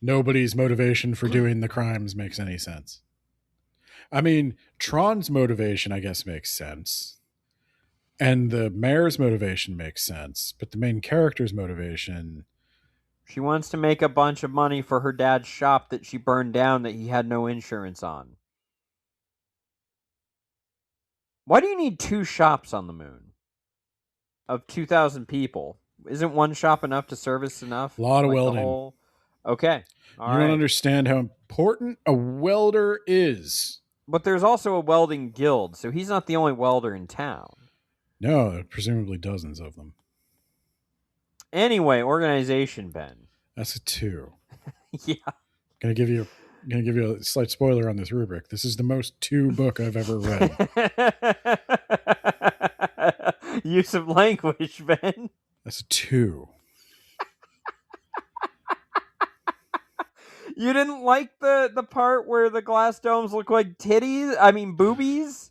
nobody's motivation for doing the crimes makes any sense. I mean, Tron's motivation, I guess, makes sense. And the mayor's motivation makes sense, but the main character's motivation. She wants to make a bunch of money for her dad's shop that she burned down that he had no insurance on. Why do you need 2 shops on the moon? Of 2,000 people. Isn't one shop enough to service enough? A lot of welding. Okay. You don't understand how important a welder is. But there's also a welding guild, so he's not the only welder in town. No, presumably dozens of them. Anyway, organization, Ben. That's a 2. Yeah. Gonna give you a slight spoiler on this rubric. This is the most 2 book I've ever read. Use of language, Ben. That's a 2. You didn't like the part where the glass domes look like titties? I mean, boobies?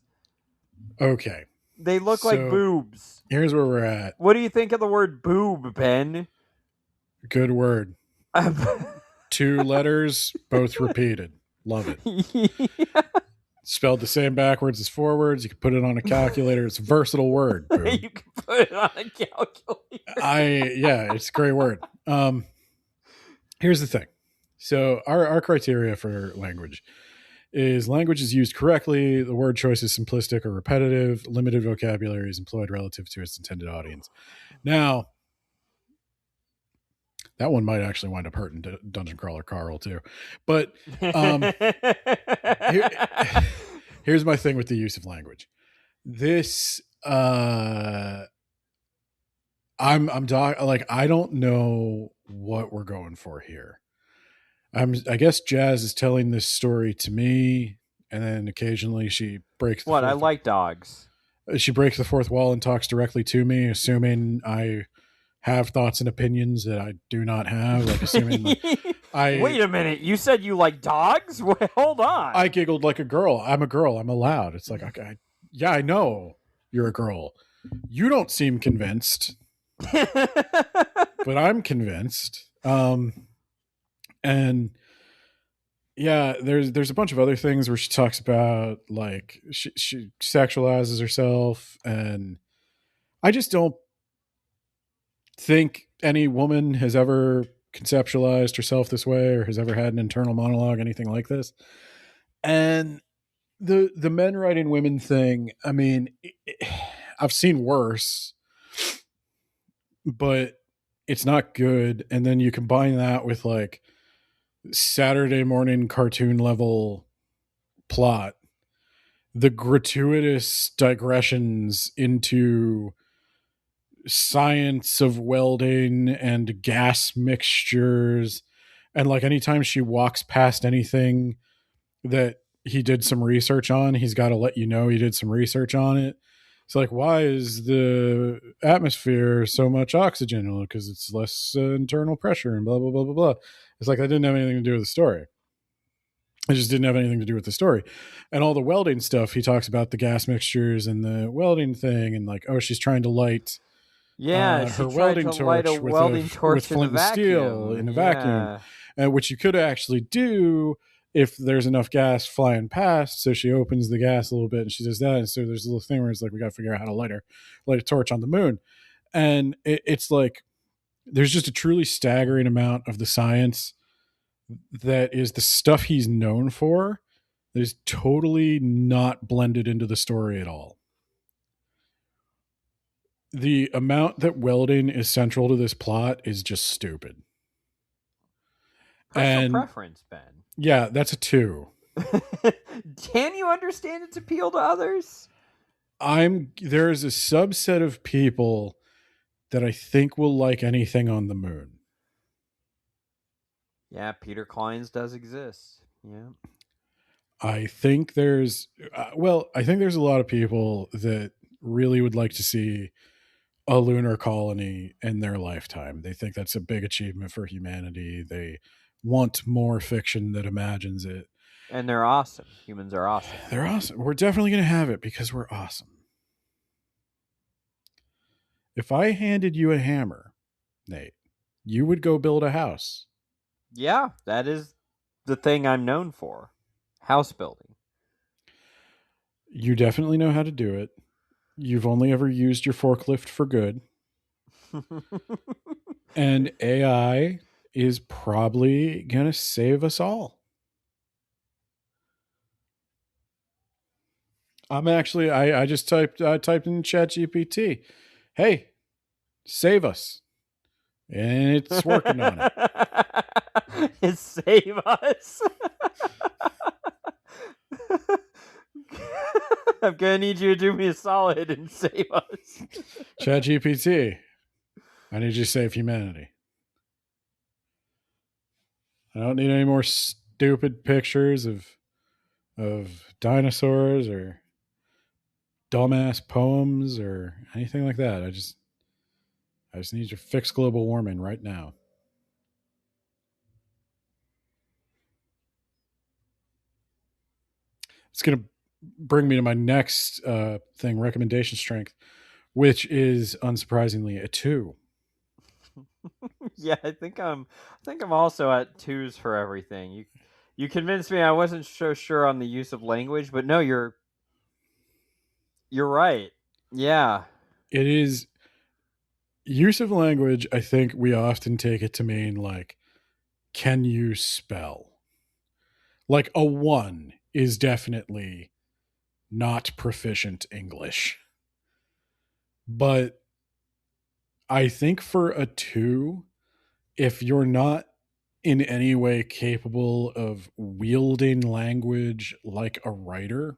Okay. They look like boobs. Here's where we're at. What do you think of the word boob, Ben? Good word. 2 letters, both repeated. Love it. Yeah. Spelled the same backwards as forwards. You can put it on a calculator. It's a versatile word. You can put it on a calculator. Yeah, it's a great word. Here's the thing. So our criteria for language is used correctly, the word choice is simplistic or repetitive, limited vocabulary is employed relative to its intended audience. Now, That one might actually wind up hurting Dungeon Crawler Carl too. But um, here, here's my thing with the use of language. This like I don't know what we're going for here. I guess Jazz is telling this story to me, and then occasionally she breaks the What? I fourth. like dogs. She breaks the fourth wall and talks directly to me, assuming I have thoughts and opinions that I do not have. Like assuming Wait a minute. You said you like dogs? Wait, hold on. I giggled like a girl. I'm a girl. I'm allowed. It's like, okay, yeah, I know you're a girl. You don't seem convinced, but I'm convinced. And yeah, there's a bunch of other things where she talks about like she sexualizes herself, and I just don't think any woman has ever conceptualized herself this way or has ever had an internal monologue, anything like this. And the men writing women thing, I mean, I've seen worse, but it's not good. And then you combine that with like Saturday morning cartoon level plot, the gratuitous digressions into science of welding and gas mixtures, and like anytime she walks past anything that he did some research on, he's got to let you know he did some research on it. It's like, why is the atmosphere so much oxygen? Well, because it's less internal pressure and blah blah blah blah blah. It's like that didn't have anything to do with the story. It just didn't have anything to do with the story. And all the welding stuff, he talks about the gas mixtures and the welding thing, and like, oh, she's trying to light yeah, she her tried welding to light a torch welding with torch in the flint and steel vacuum. in a Yeah. vacuum, which you could actually do if there's enough gas flying past. So she opens the gas a little bit and she does that. And so there's a little thing where it's like, we got to figure out how to light a torch on the moon. And it's like, there's just a truly staggering amount of the science that is the stuff he's known for that is totally not blended into the story at all. The amount that welding is central to this plot is just stupid. Personal preference, Ben. Yeah, that's a 2. Can you understand its appeal to others? There's a subset of people that I think will like anything on the moon. Yeah, Peter Klein's does exist. Yeah. I think there's a lot of people that really would like to see a lunar colony in their lifetime. They think that's a big achievement for humanity. They want more fiction that imagines it. And they're awesome. Humans are awesome. They're awesome. We're definitely going to have it because we're awesome. If I handed you a hammer, Nate, you would go build a house. Yeah, that is the thing I'm known for. House building. You definitely know how to do it. You've only ever used your forklift for good. And AI is probably going to save us all. I'm actually, I just typed in ChatGPT, hey, save us. And it's working on it. Save us. I'm gonna need you to do me a solid and save us. ChatGPT, I need you to save humanity. I don't need any more stupid pictures of dinosaurs or dumbass poems or anything like that. I just need you to fix global warming right now. It's going to bring me to my next thing, recommendation strength, which is unsurprisingly a 2. Yeah, I think I'm also at 2s for everything. You convinced me. I wasn't so sure on the use of language, but no, you're right. Yeah. It is use of language. I think we often take it to mean like, can you spell? Like a 1 is definitely not proficient English. But I think for a 2, if you're not in any way capable of wielding language like a writer,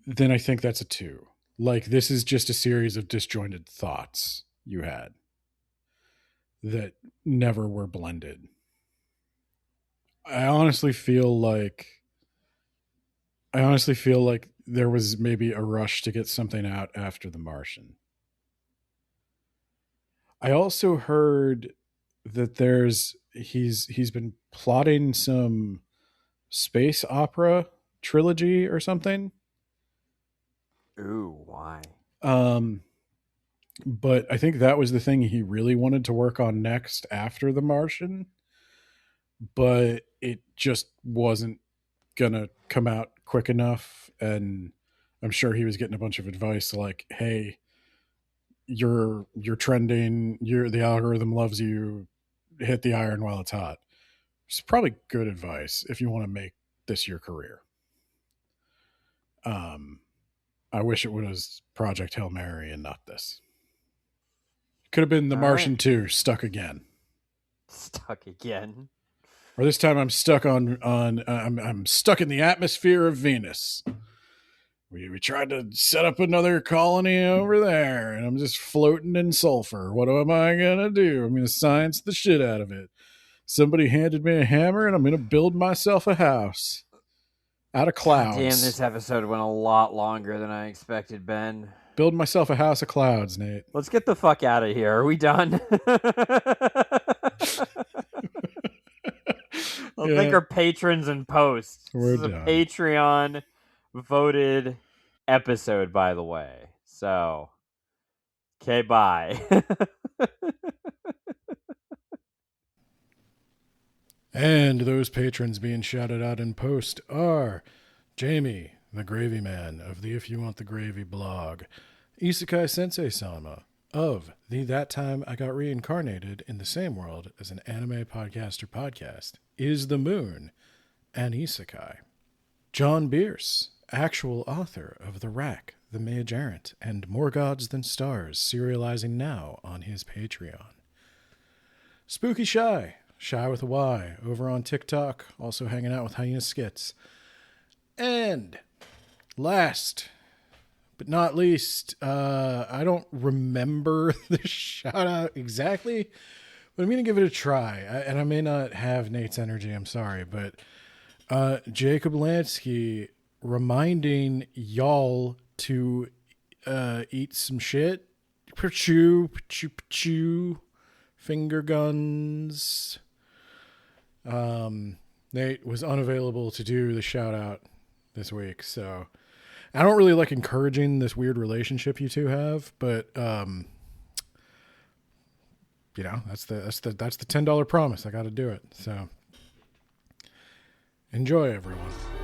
then I think that's a 2. Like, this is just a series of disjointed thoughts you had that never were blended. I honestly feel like there was maybe a rush to get something out after The Martian. I also heard that he's been plotting some space opera trilogy or something. Ooh, why? But I think that was the thing he really wanted to work on next after The Martian, but it just wasn't gonna come out quick enough. And I'm sure he was getting a bunch of advice like, "Hey, you're trending. The algorithm loves you. Hit the iron while it's hot." It's probably good advice if you want to make this your career. I wish it was Project Hail Mary and not this. Could have been The All Martian right. 2, stuck again. Stuck again. Or this time I'm stuck I'm stuck in the atmosphere of Venus. We tried to set up another colony over there, and I'm just floating in sulfur. What am I gonna do? I'm gonna science the shit out of it. Somebody handed me a hammer, and I'm gonna build myself a house out of God damn, clouds. this episode went a lot longer than I expected, Ben. Build myself a house of clouds, Nate. Let's get the fuck out of here. Are we done? I'll thank our patrons and posts. We're This is done. a Patreon voted episode, by the way. So, okay, bye. And those patrons being shouted out in post are Jamie, the Gravy Man of the If You Want the Gravy blog, Isekai Sensei Sama of the That Time I Got Reincarnated in the Same World as an Anime Podcaster podcast, Is the Moon, and Isekai. John Bierce, actual author of The Rack, The Mage Errant, and More Gods Than Stars, serializing now on his Patreon. Spooky Shy with a Y, over on TikTok, also hanging out with Hyena Skits. And last but not least, I don't remember the shout out exactly, but I'm going to give it a try. And I may not have Nate's energy, I'm sorry, but Jacob Lansky reminding y'all to eat some shit. Pachoo, pachoo, pachoo. Finger guns. Nate was unavailable to do the shout out this week, so I don't really like encouraging this weird relationship you two have, but you know, that's the $10 promise. I got to do it. So enjoy, everyone.